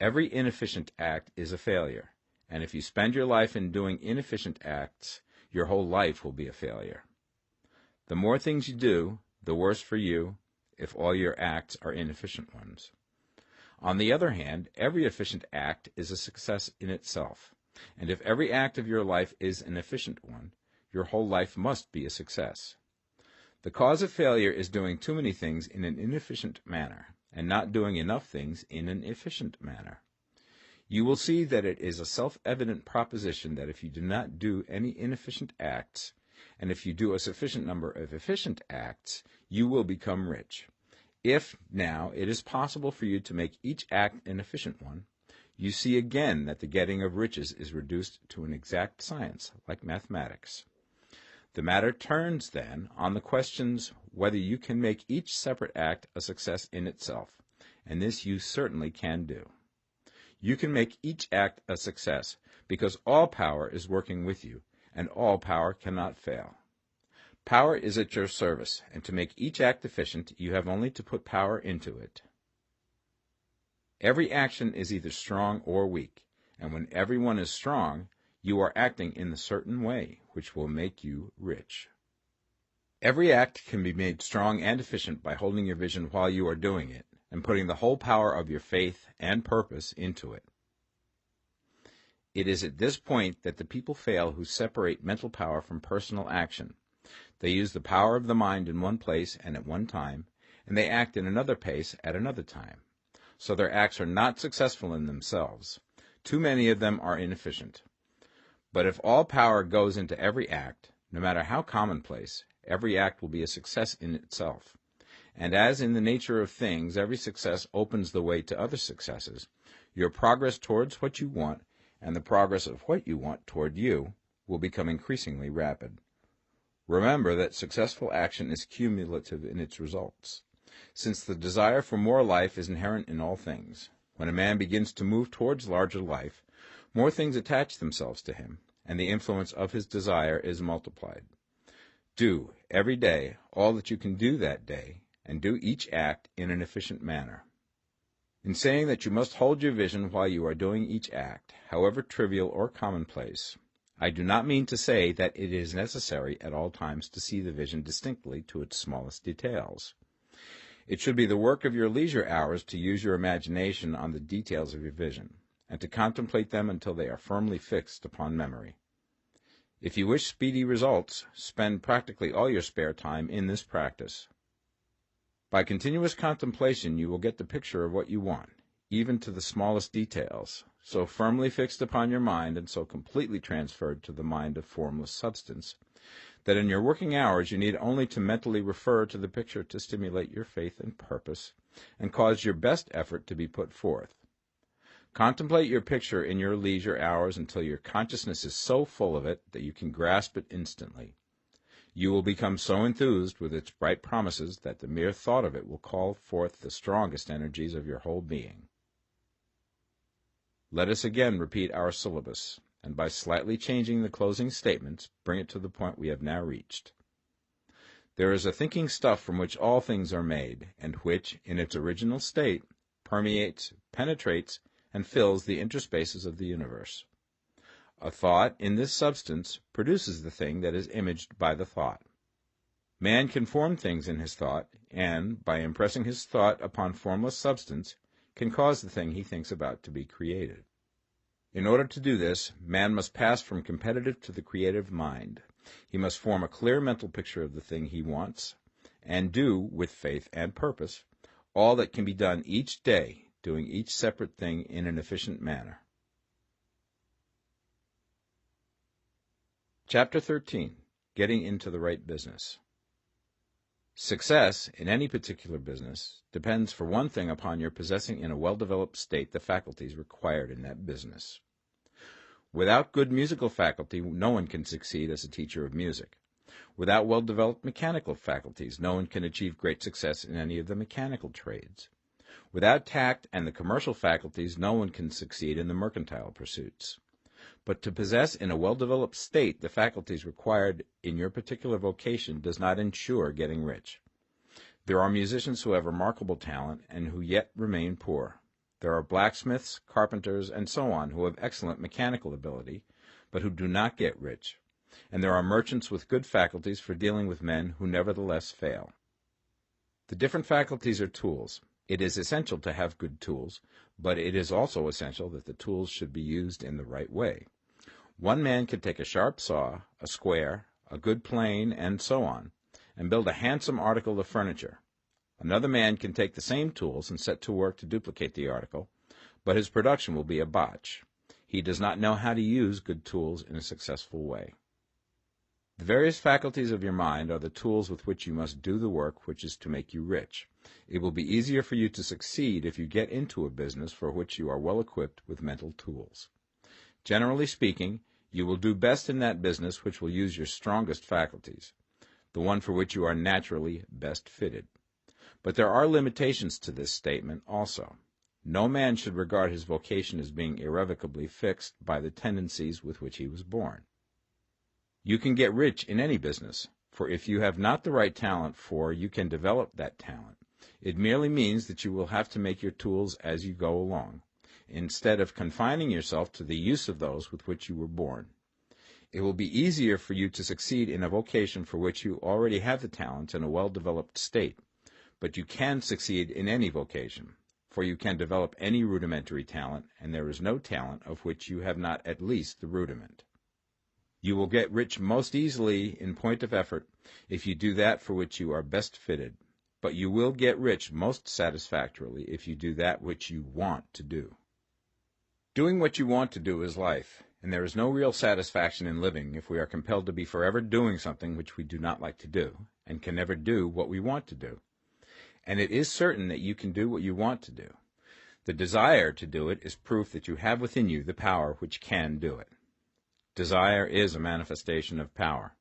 Every inefficient act is a failure, and if you spend your life in doing inefficient acts, your whole life will be a failure. The more things you do, the worse for you if all your acts are inefficient ones. On the other hand, every efficient act is a success in itself, and if every act of your life is an efficient one, your whole life must be a success. The cause of failure is doing too many things in an inefficient manner, and not doing enough things in an efficient manner. You will see that it is a self-evident proposition that if you do not do any inefficient acts, and if you do a sufficient number of efficient acts, you will become rich. If, now, it is possible for you to make each act an efficient one, you see again that the getting of riches is reduced to an exact science, like mathematics. The matter turns, then, on the questions whether you can make each separate act a success in itself, and this you certainly can do. You can make each act a success because all power is working with you, and all power cannot fail. Power is at your service, and to make each act efficient, you have only to put power into it. Every action is either strong or weak, and when every one is strong, you are acting in the certain way which will make you rich. Every act can be made strong and efficient by holding your vision while you are doing it, and putting the whole power of your faith and purpose into it. It is at this point that the people fail who separate mental power from personal action. They use the power of the mind in one place and at one time, and they act in another place at another time. So their acts are not successful in themselves. Too many of them are inefficient. But if all power goes into every act, no matter how commonplace, every act will be a success in itself. And as in the nature of things, every success opens the way to other successes, your progress towards what you want and the progress of what you want toward you will become increasingly rapid. Remember that successful action is cumulative in its results. Since the desire for more life is inherent in all things, when a man begins to move towards larger life, more things attach themselves to him, and the influence of his desire is multiplied. Do, every day, all that you can do that day, and do each act in an efficient manner. In saying that you must hold your vision while you are doing each act, however trivial or commonplace, I do not mean to say that it is necessary at all times to see the vision distinctly to its smallest details. It should be the work of your leisure hours to use your imagination on the details of your vision, and to contemplate them until they are firmly fixed upon memory. If you wish speedy results, spend practically all your spare time in this practice. By continuous contemplation you will get the picture of what you want, even to the smallest details, so firmly fixed upon your mind and so completely transferred to the mind of formless substance, that in your working hours you need only to mentally refer to the picture to stimulate your faith and purpose, and cause your best effort to be put forth. Contemplate your picture in your leisure hours until your consciousness is so full of it that you can grasp it instantly. You will become so enthused with its bright promises that the mere thought of it will call forth the strongest energies of your whole being. Let us again repeat our syllabus, and by slightly changing the closing statements, bring it to the point we have now reached. There is a thinking stuff from which all things are made, and which, in its original state, permeates, penetrates, and fills the interspaces of the universe. A thought in this substance produces the thing that is imaged by the thought. Man can form things in his thought, and, by impressing his thought upon formless substance, can cause the thing he thinks about to be created. In order to do this, man must pass from competitive to the creative mind. He must form a clear mental picture of the thing he wants, and do, with faith and purpose, all that can be done each day, doing each separate thing in an efficient manner. Chapter 13. Getting into the right business. Success in any particular business depends for one thing upon your possessing in a well-developed state the faculties required in that business. Without good musical faculty, no one can succeed as a teacher of music. Without well-developed mechanical faculties, no one can achieve great success in any of the mechanical trades. Without tact and the commercial faculties, no one can succeed in the mercantile pursuits. But to possess in a well-developed state the faculties required in your particular vocation does not ensure getting rich. There are musicians who have remarkable talent and who yet remain poor. There are blacksmiths, carpenters, and so on who have excellent mechanical ability, but who do not get rich. And there are merchants with good faculties for dealing with men who nevertheless fail. The different faculties are tools. It is essential to have good tools, but it is also essential that the tools should be used in the right way. One man can take a sharp saw, a square, a good plane, and so on, and build a handsome article of furniture. Another man can take the same tools and set to work to duplicate the article, but his production will be a botch. He does not know how to use good tools in a successful way. The various faculties of your mind are the tools with which you must do the work which is to make you rich. It will be easier for you to succeed if you get into a business for which you are well equipped with mental tools. Generally speaking, you will do best in that business which will use your strongest faculties, the one for which you are naturally best fitted. But there are limitations to this statement also. No man should regard his vocation as being irrevocably fixed by the tendencies with which he was born. You can get rich in any business, for if you have not the right talent you can develop that talent. It merely means that you will have to make your tools as you go along, instead of confining yourself to the use of those with which you were born. It will be easier for you to succeed in a vocation for which you already have the talent in a well-developed state, but you can succeed in any vocation, for you can develop any rudimentary talent, and there is no talent of which you have not at least the rudiment. You will get rich most easily in point of effort if you do that for which you are best fitted, but you will get rich most satisfactorily if you do that which you want to do. Doing what you want to do is life, and there is no real satisfaction in living if we are compelled to be forever doing something which we do not like to do, and can never do what we want to do. And it is certain that you can do what you want to do. The desire to do it is proof that you have within you the power which can do it. Desire is a manifestation of power.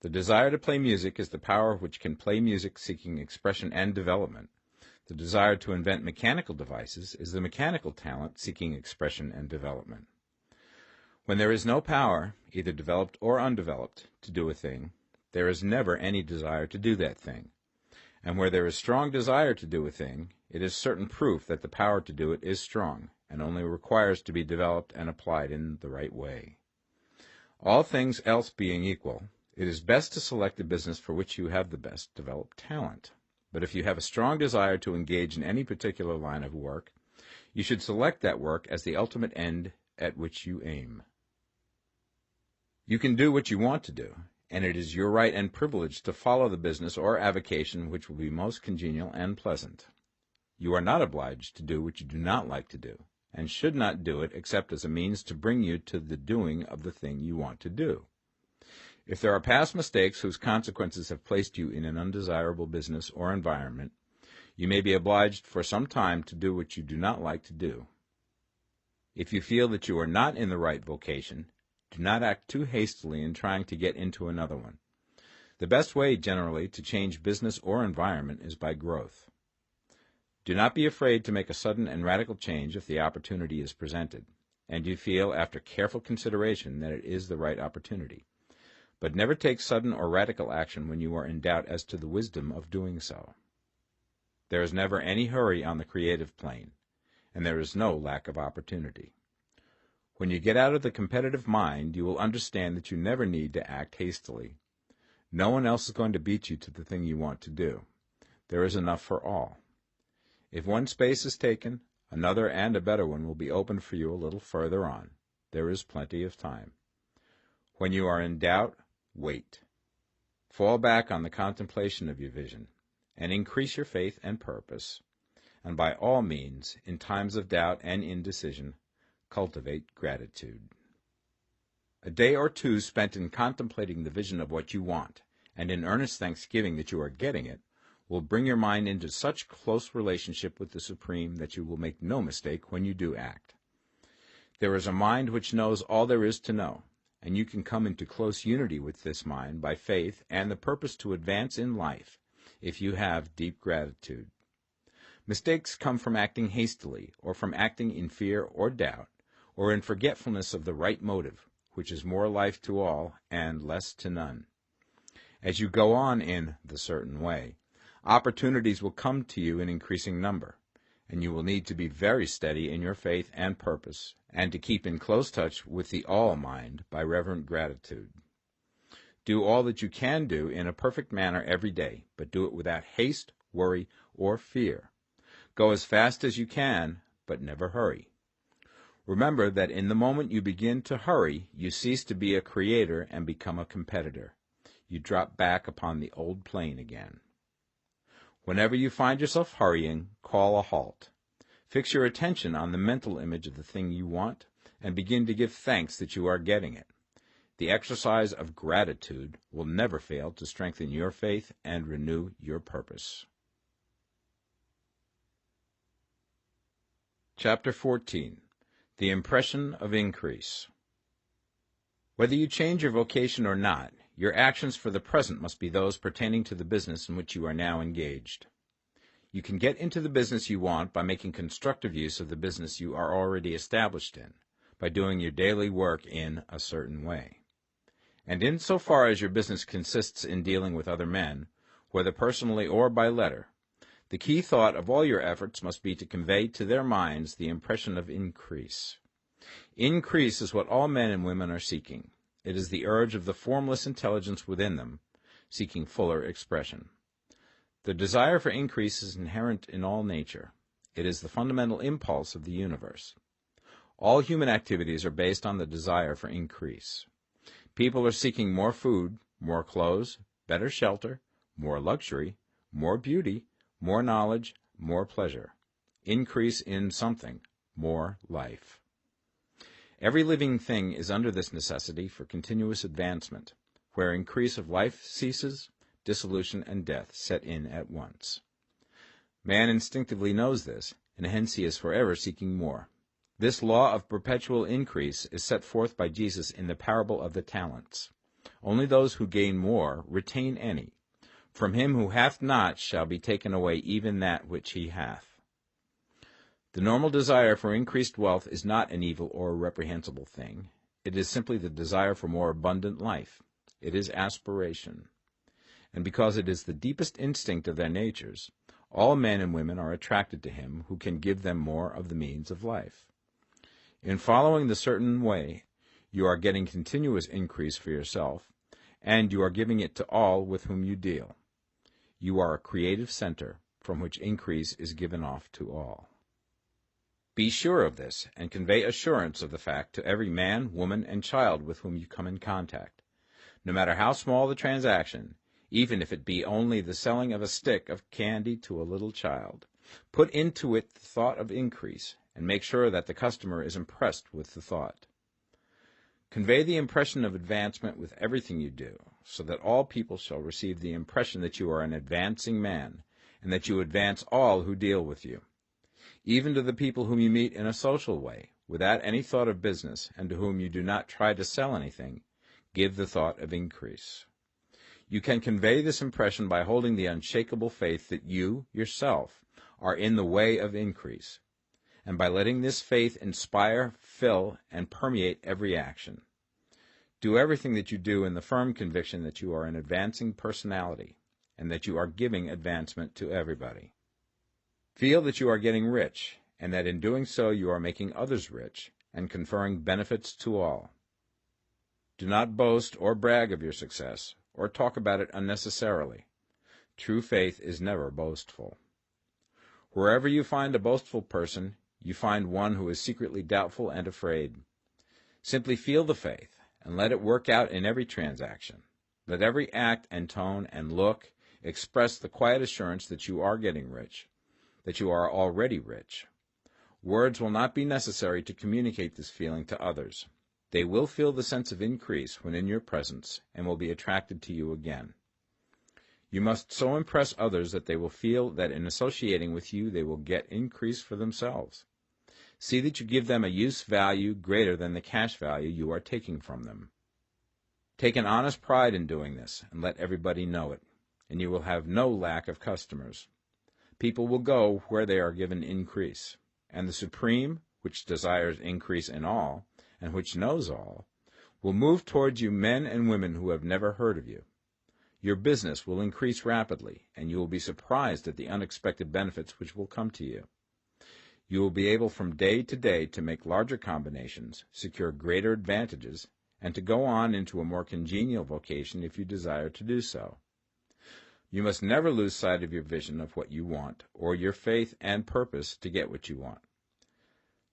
The desire to play music is the power which can play music seeking expression and development. The desire to invent mechanical devices is the mechanical talent seeking expression and development. When there is no power, either developed or undeveloped, to do a thing, there is never any desire to do that thing. And where there is strong desire to do a thing, it is certain proof that the power to do it is strong, and only requires to be developed and applied in the right way. All things else being equal, it is best to select a business for which you have the best developed talent. But if you have a strong desire to engage in any particular line of work, you should select that work as the ultimate end at which you aim. You can do what you want to do, and it is your right and privilege to follow the business or avocation which will be most congenial and pleasant. You are not obliged to do what you do not like to do, and should not do it except as a means to bring you to the doing of the thing you want to do. If there are past mistakes whose consequences have placed you in an undesirable business or environment, you may be obliged for some time to do what you do not like to do. If you feel that you are not in the right vocation, do not act too hastily in trying to get into another one. The best way, generally, to change business or environment is by growth. Do not be afraid to make a sudden and radical change if the opportunity is presented, and you feel after careful consideration that it is the right opportunity. But never take sudden or radical action when you are in doubt as to the wisdom of doing so. There is never any hurry on the creative plane, and there is no lack of opportunity. When you get out of the competitive mind, you will understand that you never need to act hastily. No one else is going to beat you to the thing you want to do. There is enough for all. If one space is taken, another and a better one will be opened for you a little further on. There is plenty of time. When you are in doubt, wait. Fall back on the contemplation of your vision, and increase your faith and purpose. And by all means, in times of doubt and indecision, cultivate gratitude. A day or two spent in contemplating the vision of what you want, and in earnest thanksgiving that you are getting it, will bring your mind into such close relationship with the Supreme that you will make no mistake when you do act. There is a mind which knows all there is to know, and you can come into close unity with this mind by faith and the purpose to advance in life, if you have deep gratitude. Mistakes come from acting hastily, or from acting in fear or doubt, or in forgetfulness of the right motive, which is more life to all and less to none. As you go on in the certain way, opportunities will come to you in increasing number, and you will need to be very steady in your faith and purpose, and to keep in close touch with the all-mind by reverent gratitude. Do all that you can do in a perfect manner every day, but do it without haste, worry, or fear. Go as fast as you can, but never hurry. Remember that in the moment you begin to hurry, you cease to be a creator and become a competitor. You drop back upon the old plane again. Whenever you find yourself hurrying, call a halt. Fix your attention on the mental image of the thing you want, and begin to give thanks that you are getting it. The exercise of gratitude will never fail to strengthen your faith and renew your purpose. Chapter 14. The Impression of Increase. Whether you change your vocation or not, your actions for the present must be those pertaining to the business in which you are now engaged. You can get into the business you want by making constructive use of the business you are already established in, by doing your daily work in a certain way. And in so far as your business consists in dealing with other men, whether personally or by letter, the key thought of all your efforts must be to convey to their minds the impression of increase. Increase is what all men and women are seeking. It is the urge of the formless intelligence within them, seeking fuller expression. The desire for increase is inherent in all nature. It is the fundamental impulse of the universe. All human activities are based on the desire for increase. People are seeking more food, more clothes, better shelter, more luxury, more beauty, more knowledge, more pleasure. Increase in something, more life. Every living thing is under this necessity for continuous advancement. Where increase of life ceases, dissolution and death set in at once. Man instinctively knows this, and hence he is forever seeking more. This law of perpetual increase is set forth by Jesus in the parable of the talents. Only those who gain more retain any. From him who hath not shall be taken away even that which he hath. The normal desire for increased wealth is not an evil or a reprehensible thing. It is simply the desire for more abundant life. It is aspiration. And because it is the deepest instinct of their natures, all men and women are attracted to him who can give them more of the means of life. In following the certain way, you are getting continuous increase for yourself, and you are giving it to all with whom you deal. You are a creative center from which increase is given off to all. Be sure of this, and convey assurance of the fact to every man, woman, and child with whom you come in contact. No matter how small the transaction, even if it be only the selling of a stick of candy to a little child, put into it the thought of increase, and make sure that the customer is impressed with the thought. Convey the impression of advancement with everything you do, so that all people shall receive the impression that you are an advancing man, and that you advance all who deal with you. Even to the people whom you meet in a social way, without any thought of business, and to whom you do not try to sell anything, give the thought of increase. You can convey this impression by holding the unshakable faith that you, yourself, are in the way of increase, and by letting this faith inspire, fill, and permeate every action. Do everything that you do in the firm conviction that you are an advancing personality, and that you are giving advancement to everybody. Feel that you are getting rich, and that in doing so you are making others rich, and conferring benefits to all. Do not boast or brag of your success, or talk about it unnecessarily. True faith is never boastful. Wherever you find a boastful person, you find one who is secretly doubtful and afraid. Simply feel the faith, and let it work out in every transaction. Let every act and tone and look express the quiet assurance that you are getting rich, that you are already rich. Words will not be necessary to communicate this feeling to others. They will feel the sense of increase when in your presence and will be attracted to you again. You must so impress others that they will feel that in associating with you they will get increase for themselves. See that you give them a use value greater than the cash value you are taking from them. Take an honest pride in doing this, and let everybody know it, and you will have no lack of customers. People will go where they are given increase, and the Supreme, which desires increase in all, and which knows all, will move towards you men and women who have never heard of you. Your business will increase rapidly, and you will be surprised at the unexpected benefits which will come to you. You will be able from day to day to make larger combinations, secure greater advantages, and to go on into a more congenial vocation if you desire to do so. You must never lose sight of your vision of what you want, or your faith and purpose to get what you want.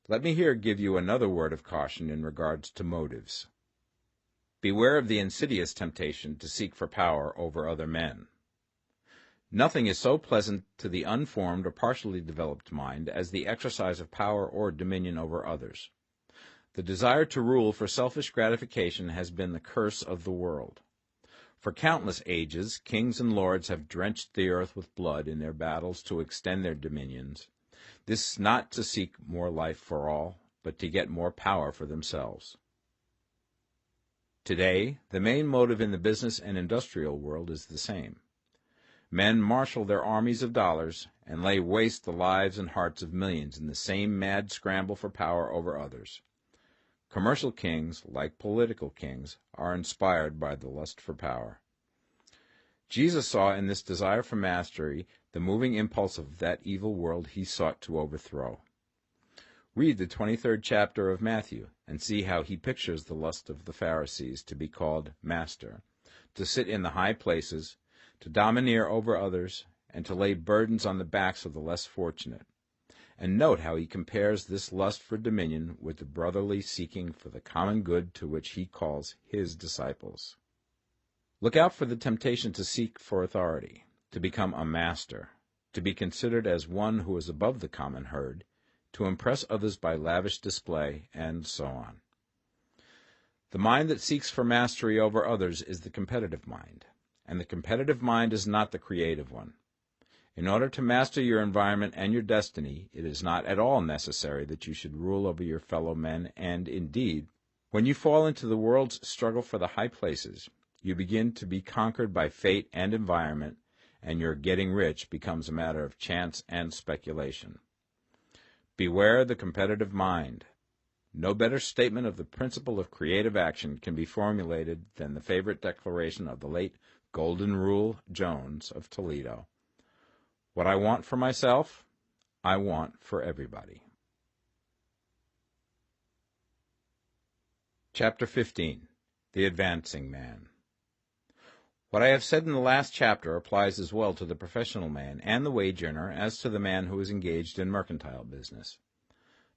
Let me here give you another word of caution in regards to motives. Beware of the insidious temptation to seek for power over other men. Nothing is so pleasant to the unformed or partially developed mind as the exercise of power or dominion over others. The desire to rule for selfish gratification has been the curse of the world. For countless ages, kings and lords have drenched the earth with blood in their battles to extend their dominions. This not to seek more life for all, but to get more power for themselves. Today, the main motive in the business and industrial world is the same. Men marshal their armies of dollars and lay waste the lives and hearts of millions in the same mad scramble for power over others. Commercial kings, like political kings, are inspired by the lust for power. Jesus saw in this desire for mastery the moving impulse of that evil world he sought to overthrow. Read the 23rd chapter of Matthew and see how he pictures the lust of the Pharisees to be called master, to sit in the high places, to domineer over others, and to lay burdens on the backs of the less fortunate. And note how he compares this lust for dominion with the brotherly seeking for the common good to which he calls his disciples. Look out for the temptation to seek for authority, to become a master, to be considered as one who is above the common herd, to impress others by lavish display, and so on. The mind that seeks for mastery over others is the competitive mind, and the competitive mind is not the creative one. In order to master your environment and your destiny, it is not at all necessary that you should rule over your fellow men, and indeed, when you fall into the world's struggle for the high places, you begin to be conquered by fate and environment, and your getting rich becomes a matter of chance and speculation. Beware the competitive mind. No better statement of the principle of creative action can be formulated than the favorite declaration of the late Golden Rule Jones of Toledo. What I want for myself, I want for everybody. Chapter 15. The Advancing Man. What I have said in the last chapter applies as well to the professional man and the wage earner as to the man who is engaged in mercantile business.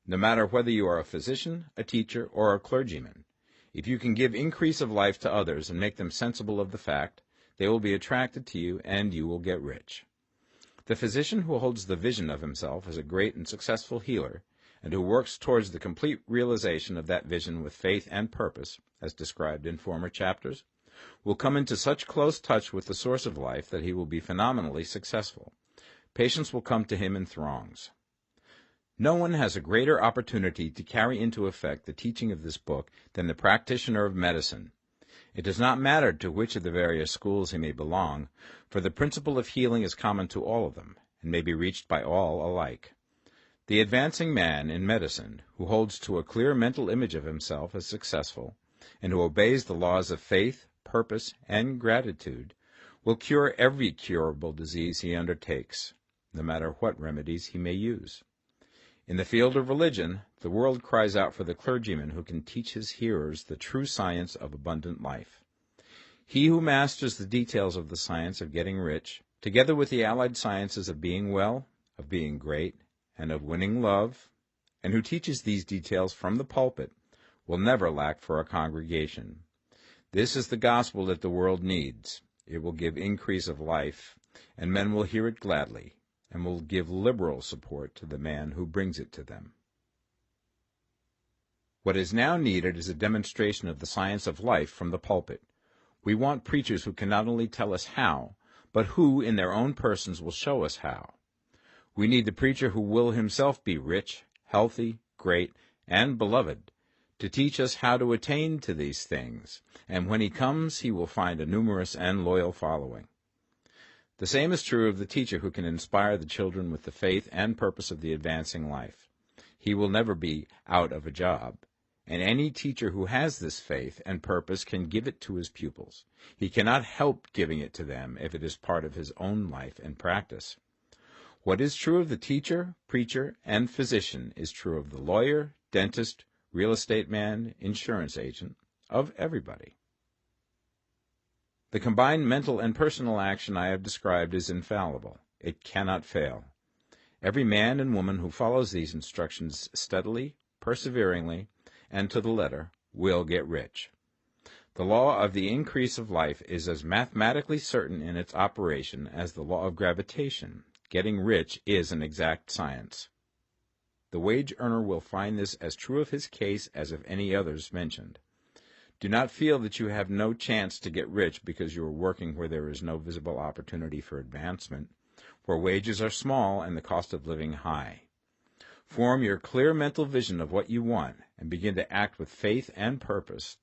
No matter whether you are a physician, a teacher, or a clergyman, if you can give increase of life to others and make them sensible of the fact, they will be attracted to you and you will get rich. The physician who holds the vision of himself as a great and successful healer, and who works towards the complete realization of that vision with faith and purpose, as described in former chapters, will come into such close touch with the source of life that he will be phenomenally successful. Patients will come to him in throngs. No one has a greater opportunity to carry into effect the teaching of this book than the practitioner of medicine. It does not matter to which of the various schools he may belong, for the principle of healing is common to all of them, and may be reached by all alike. The advancing man in medicine, who holds to a clear mental image of himself as successful, and who obeys the laws of faith, purpose, and gratitude, will cure every curable disease he undertakes, no matter what remedies he may use. In the field of religion, the world cries out for the clergyman who can teach his hearers the true science of abundant life. He who masters the details of the science of getting rich, together with the allied sciences of being well, of being great, and of winning love, and who teaches these details from the pulpit, will never lack for a congregation. This is the gospel that the world needs. It will give increase of life, and men will hear it gladly, and will give liberal support to the man who brings it to them. What is now needed is a demonstration of the science of life from the pulpit. We want preachers who can not only tell us how, but who, in their own persons, will show us how. We need the preacher who will himself be rich, healthy, great, and beloved, to teach us how to attain to these things, and when he comes, he will find a numerous and loyal following. The same is true of the teacher who can inspire the children with the faith and purpose of the advancing life. He will never be out of a job, and any teacher who has this faith and purpose can give it to his pupils. He cannot help giving it to them if it is part of his own life and practice. What is true of the teacher, preacher, and physician is true of the lawyer, dentist, real estate man, insurance agent, of everybody. The combined mental and personal action I have described is infallible. It cannot fail. Every man and woman who follows these instructions steadily, perseveringly, and to the letter, will get rich. The law of the increase of life is as mathematically certain in its operation as the law of gravitation. Getting rich is an exact science. The wage earner will find this as true of his case as of any others mentioned. Do not feel that you have no chance to get rich because you are working where there is no visible opportunity for advancement, where wages are small and the cost of living high. Form your clear mental vision of what you want and begin to act with faith and purpose.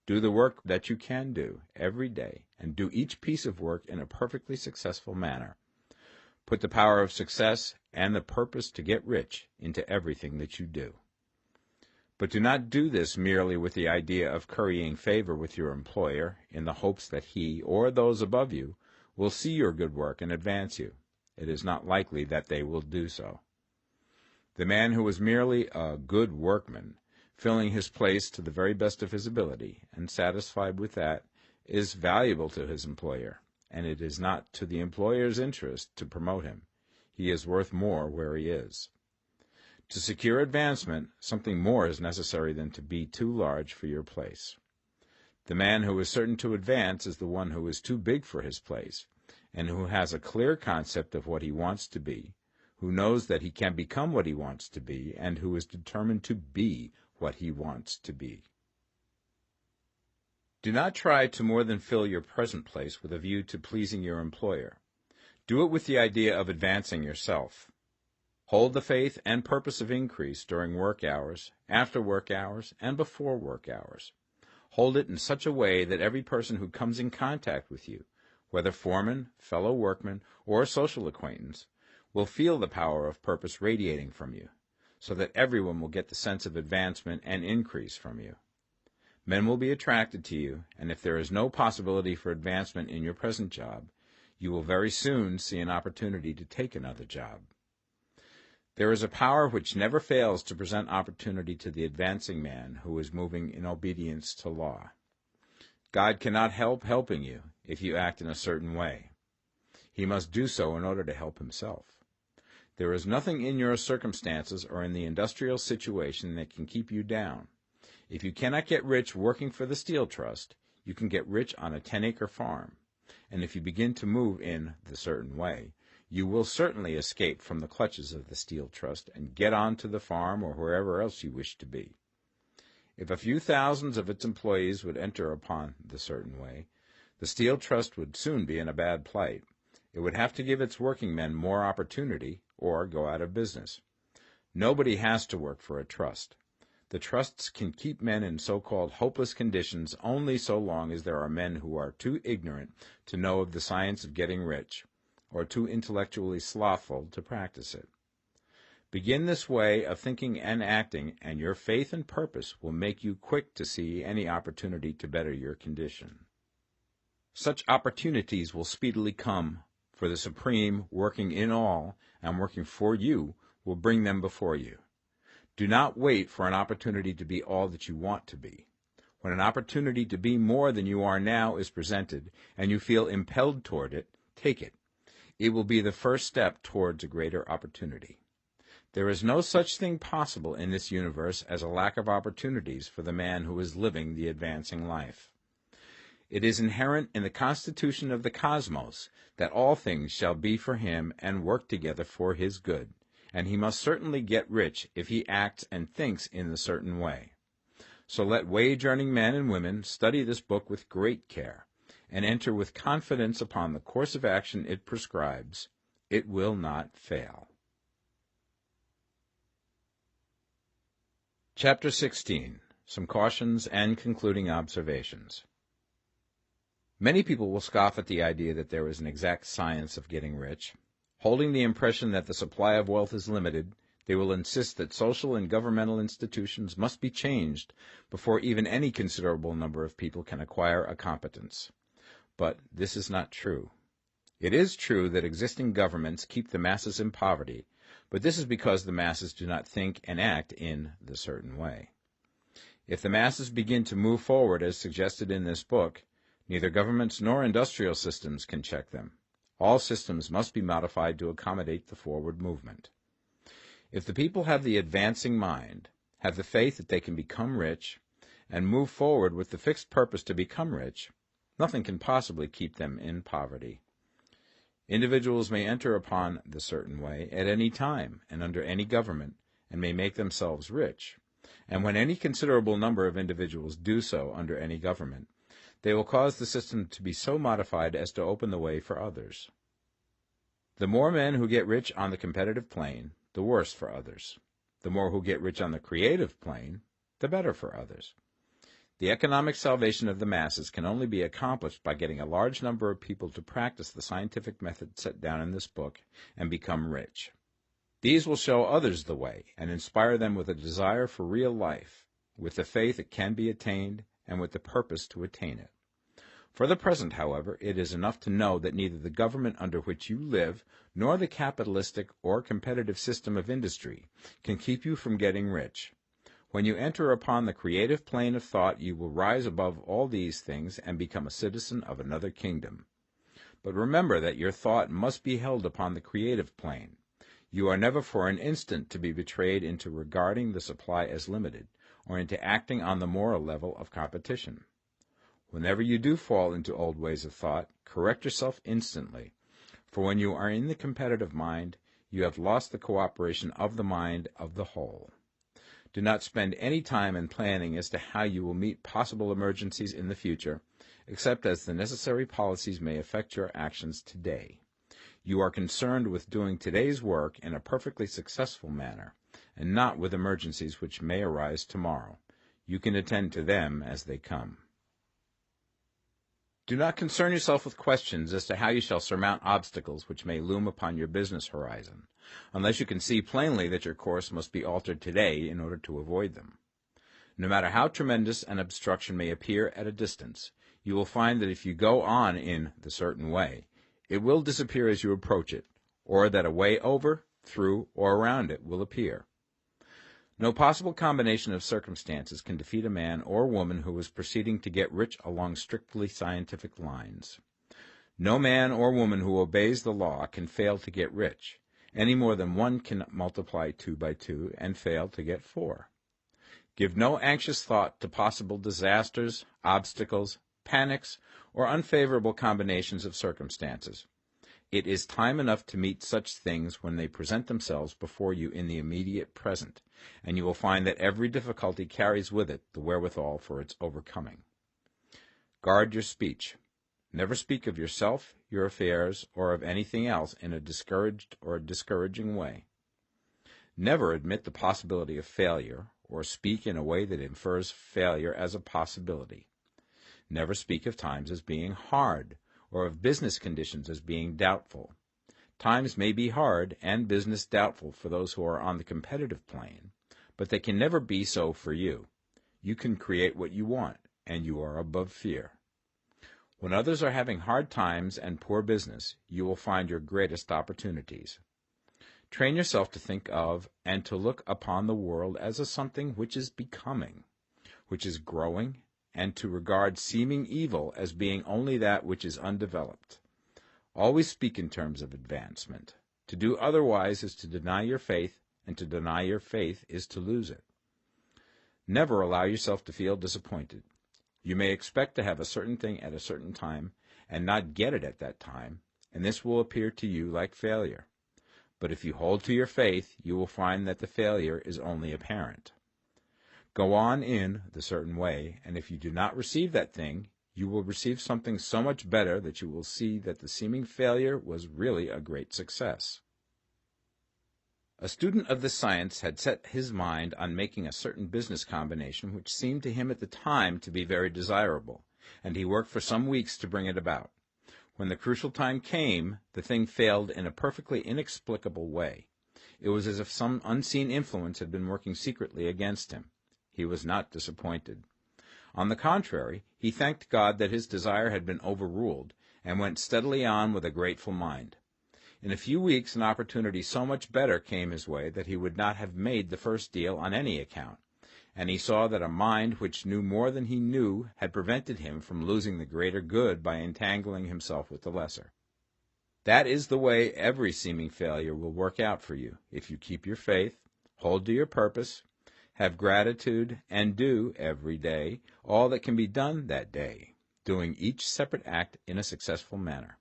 Do the work that you can do every day and do each piece of work in a perfectly successful manner. Put the power of success and the purpose to get rich into everything that you do. But do not do this merely with the idea of currying favor with your employer in the hopes that he or those above you will see your good work and advance you. It is not likely that they will do so. The man who is merely a good workman, filling his place to the very best of his ability, and satisfied with that, is valuable to his employer, and it is not to the employer's interest to promote him. He is worth more where he is. To secure advancement, something more is necessary than to be too large for your place. The man who is certain to advance is the one who is too big for his place, and who has a clear concept of what he wants to be, who knows that he can become what he wants to be, and who is determined to be what he wants to be. Do not try to more than fill your present place with a view to pleasing your employer. Do it with the idea of advancing yourself. Hold the faith and purpose of increase during work hours, after work hours, and before work hours. Hold it in such a way that every person who comes in contact with you, whether foreman, fellow workman, or social acquaintance, will feel the power of purpose radiating from you, so that everyone will get the sense of advancement and increase from you. Men will be attracted to you, and if there is no possibility for advancement in your present job, you will very soon see an opportunity to take another job. There is a power which never fails to present opportunity to the advancing man who is moving in obedience to law. God cannot help helping you if you act in a certain way. He must do so in order to help himself. There is nothing in your circumstances or in the industrial situation that can keep you down. If you cannot get rich working for the Steel Trust, you can get rich on a 10-acre farm. And if you begin to move in the certain way, you will certainly escape from the clutches of the Steel Trust and get on to the farm or wherever else you wish to be. If a few thousands of its employees would enter upon the certain way, the Steel Trust would soon be in a bad plight. It would have to give its working men more opportunity or go out of business. Nobody has to work for a trust. The trusts can keep men in so-called hopeless conditions only so long as there are men who are too ignorant to know of the science of getting rich, or too intellectually slothful to practice it. Begin this way of thinking and acting, and your faith and purpose will make you quick to see any opportunity to better your condition. Such opportunities will speedily come, for the Supreme, working in all and working for you, will bring them before you. Do not wait for an opportunity to be all that you want to be. When an opportunity to be more than you are now is presented, and you feel impelled toward it, take it. It will be the first step towards a greater opportunity. There is no such thing possible in this universe as a lack of opportunities for the man who is living the advancing life. It is inherent in the constitution of the cosmos that all things shall be for him and work together for his good, and he must certainly get rich if he acts and thinks in the certain way. So let wage-earning men and women study this book with great care and enter with confidence upon the course of action it prescribes. It will not fail. Chapter 16. Some Cautions and Concluding Observations. Many people will scoff at the idea that there is an exact science of getting rich. Holding the impression that the supply of wealth is limited, they will insist that social and governmental institutions must be changed before even any considerable number of people can acquire a competence. But this is not true. It is true that existing governments keep the masses in poverty, but this is because the masses do not think and act in the certain way. If the masses begin to move forward as suggested in this book, neither governments nor industrial systems can check them. All systems must be modified to accommodate the forward movement. If the people have the advancing mind, have the faith that they can become rich, and move forward with the fixed purpose to become rich, nothing can possibly keep them in poverty. Individuals may enter upon the certain way at any time and under any government, and may make themselves rich. And when any considerable number of individuals do so under any government, they will cause the system to be so modified as to open the way for others. The more men who get rich on the competitive plane, the worse for others. The more who get rich on the creative plane, the better for others. The economic salvation of the masses can only be accomplished by getting a large number of people to practice the scientific method set down in this book and become rich. These will show others the way and inspire them with a desire for real life, with the faith it can be attained, and with the purpose to attain it. For the present, however, it is enough to know that neither the government under which you live nor the capitalistic or competitive system of industry can keep you from getting rich. When you enter upon the creative plane of thought, you will rise above all these things and become a citizen of another kingdom. But remember that your thought must be held upon the creative plane. You are never for an instant to be betrayed into regarding the supply as limited, or into acting on the moral level of competition. Whenever you do fall into old ways of thought, correct yourself instantly, for when you are in the competitive mind, you have lost the cooperation of the mind of the whole. Do not spend any time in planning as to how you will meet possible emergencies in the future, except as the necessary policies may affect your actions today. You are concerned with doing today's work in a perfectly successful manner, and not with emergencies which may arise tomorrow. You can attend to them as they come. Do not concern yourself with questions as to how you shall surmount obstacles which may loom upon your business horizon, unless you can see plainly that your course must be altered today in order to avoid them. No matter how tremendous an obstruction may appear at a distance, you will find that if you go on in the certain way, it will disappear as you approach it, or that a way over, through, or around it will appear. No possible combination of circumstances can defeat a man or woman who is proceeding to get rich along strictly scientific lines. No man or woman who obeys the law can fail to get rich, any more than one can multiply 2 by 2 and fail to get 4. Give no anxious thought to possible disasters, obstacles, panics, or unfavorable combinations of circumstances. It is time enough to meet such things when they present themselves before you in the immediate present, and you will find that every difficulty carries with it the wherewithal for its overcoming. Guard your speech. Never speak of yourself, your affairs, or of anything else in a discouraged or discouraging way. Never admit the possibility of failure, or speak in a way that infers failure as a possibility. Never speak of times as being hard, or of business conditions as being doubtful. Times may be hard and business doubtful for those who are on the competitive plane, but they can never be so for you. You can create what you want, and you are above fear. When others are having hard times and poor business, you will find your greatest opportunities. Train yourself to think of and to look upon the world as a something which is becoming, which is growing, and to regard seeming evil as being only that which is undeveloped. Always speak in terms of advancement. To do otherwise is to deny your faith, and to deny your faith is to lose it. Never allow yourself to feel disappointed. You may expect to have a certain thing at a certain time, and not get it at that time, and this will appear to you like failure. But if you hold to your faith, you will find that the failure is only apparent. Go on in the certain way, and if you do not receive that thing, you will receive something so much better that you will see that the seeming failure was really a great success. A student of this science had set his mind on making a certain business combination which seemed to him at the time to be very desirable, and he worked for some weeks to bring it about. When the crucial time came, the thing failed in a perfectly inexplicable way. It was as if some unseen influence had been working secretly against him. He was not disappointed. On the contrary, he thanked God that his desire had been overruled, and went steadily on with a grateful mind. In a few weeks an opportunity so much better came his way that he would not have made the first deal on any account, and he saw that a mind which knew more than he knew had prevented him from losing the greater good by entangling himself with the lesser. That is the way every seeming failure will work out for you, if you keep your faith, hold to your purpose, have gratitude, and do, every day, all that can be done that day, doing each separate act in a successful manner.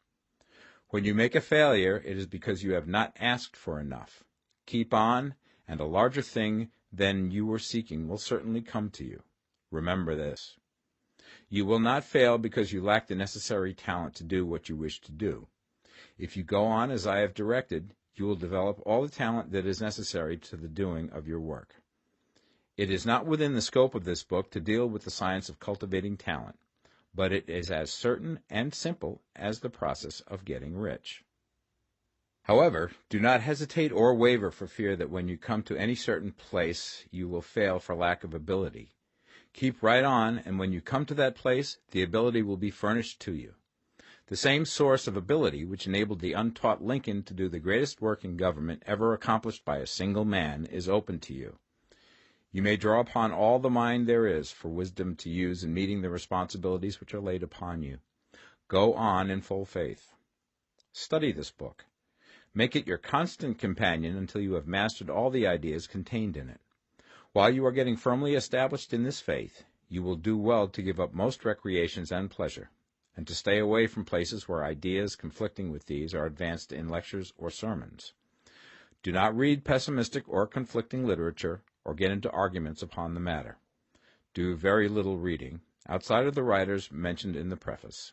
When you make a failure, it is because you have not asked for enough. Keep on, and a larger thing than you were seeking will certainly come to you. Remember this. You will not fail because you lack the necessary talent to do what you wish to do. If you go on as I have directed, you will develop all the talent that is necessary to the doing of your work. It is not within the scope of this book to deal with the science of cultivating talent, but it is as certain and simple as the process of getting rich. However, do not hesitate or waver for fear that when you come to any certain place you will fail for lack of ability. Keep right on, and when you come to that place, the ability will be furnished to you. The same source of ability which enabled the untaught Lincoln to do the greatest work in government ever accomplished by a single man is open to you. You may draw upon all the mind there is for wisdom to use in meeting the responsibilities which are laid upon you. Go on in full faith. Study this book. Make it your constant companion until you have mastered all the ideas contained in it. While you are getting firmly established in this faith, you will do well to give up most recreations and pleasure, and to stay away from places where ideas conflicting with these are advanced in lectures or sermons. Do not read pessimistic or conflicting literature, or get into arguments upon the matter. Do very little reading, outside of the writers mentioned in the preface.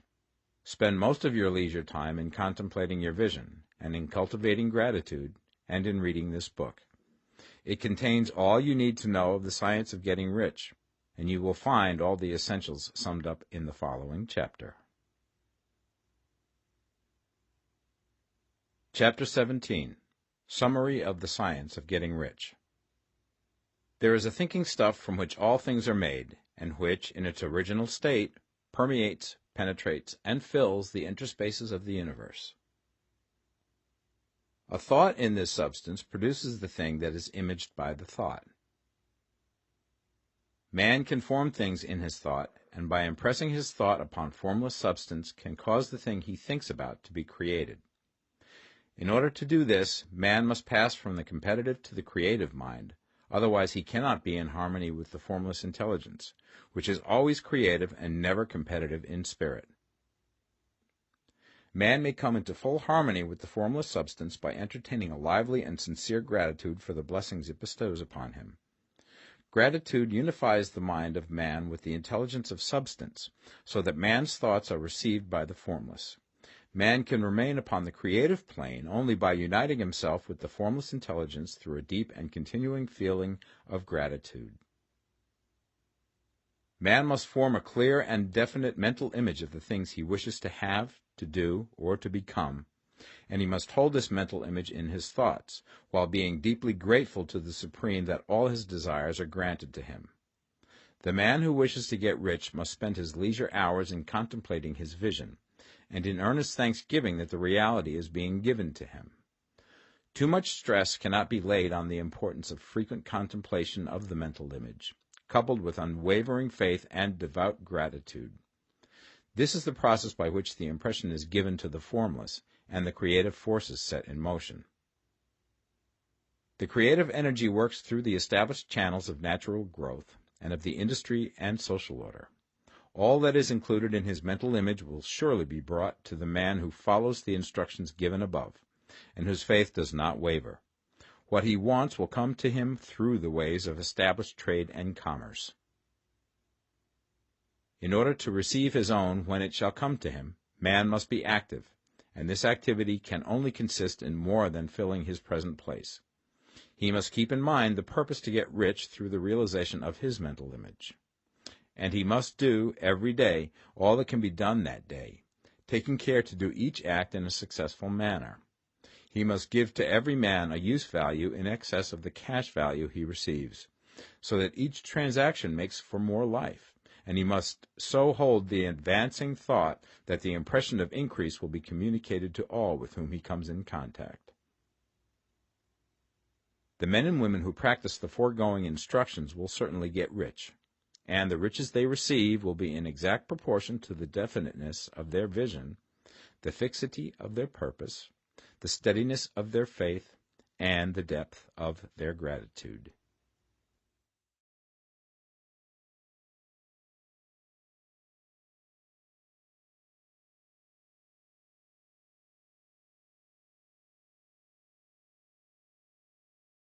Spend most of your leisure time in contemplating your vision, and in cultivating gratitude, and in reading this book. It contains all you need to know of the science of getting rich, and you will find all the essentials summed up in the following chapter. Chapter 17. Summary of the Science of Getting Rich. There is a thinking stuff from which all things are made, and which, in its original state, permeates, penetrates, and fills the interspaces of the universe. A thought in this substance produces the thing that is imaged by the thought. Man can form things in his thought, and by impressing his thought upon formless substance can cause the thing he thinks about to be created. In order to do this, man must pass from the competitive to the creative mind, otherwise he cannot be in harmony with the formless intelligence, which is always creative and never competitive in spirit. Man may come into full harmony with the formless substance by entertaining a lively and sincere gratitude for the blessings it bestows upon him. Gratitude unifies the mind of man with the intelligence of substance, so that man's thoughts are received by the formless. Man can remain upon the creative plane only by uniting himself with the formless intelligence through a deep and continuing feeling of gratitude. Man must form a clear and definite mental image of the things he wishes to have, to do, or to become, and he must hold this mental image in his thoughts, while being deeply grateful to the Supreme that all his desires are granted to him. The man who wishes to get rich must spend his leisure hours in contemplating his vision, and in earnest thanksgiving that the reality is being given to him. Too much stress cannot be laid on the importance of frequent contemplation of the mental image, coupled with unwavering faith and devout gratitude. This is the process by which the impression is given to the formless, and the creative forces set in motion. The creative energy works through the established channels of natural growth, and of the industry and social order. All that is included in his mental image will surely be brought to the man who follows the instructions given above, and whose faith does not waver. What he wants will come to him through the ways of established trade and commerce. In order to receive his own when it shall come to him, man must be active, and this activity can only consist in more than filling his present place. He must keep in mind the purpose to get rich through the realization of his mental image. And he must do, every day, all that can be done that day, taking care to do each act in a successful manner. He must give to every man a use value in excess of the cash value he receives, so that each transaction makes for more life, and he must so hold the advancing thought that the impression of increase will be communicated to all with whom he comes in contact. The men and women who practice the foregoing instructions will certainly get rich, and the riches they receive will be in exact proportion to the definiteness of their vision, the fixity of their purpose, the steadiness of their faith, and the depth of their gratitude.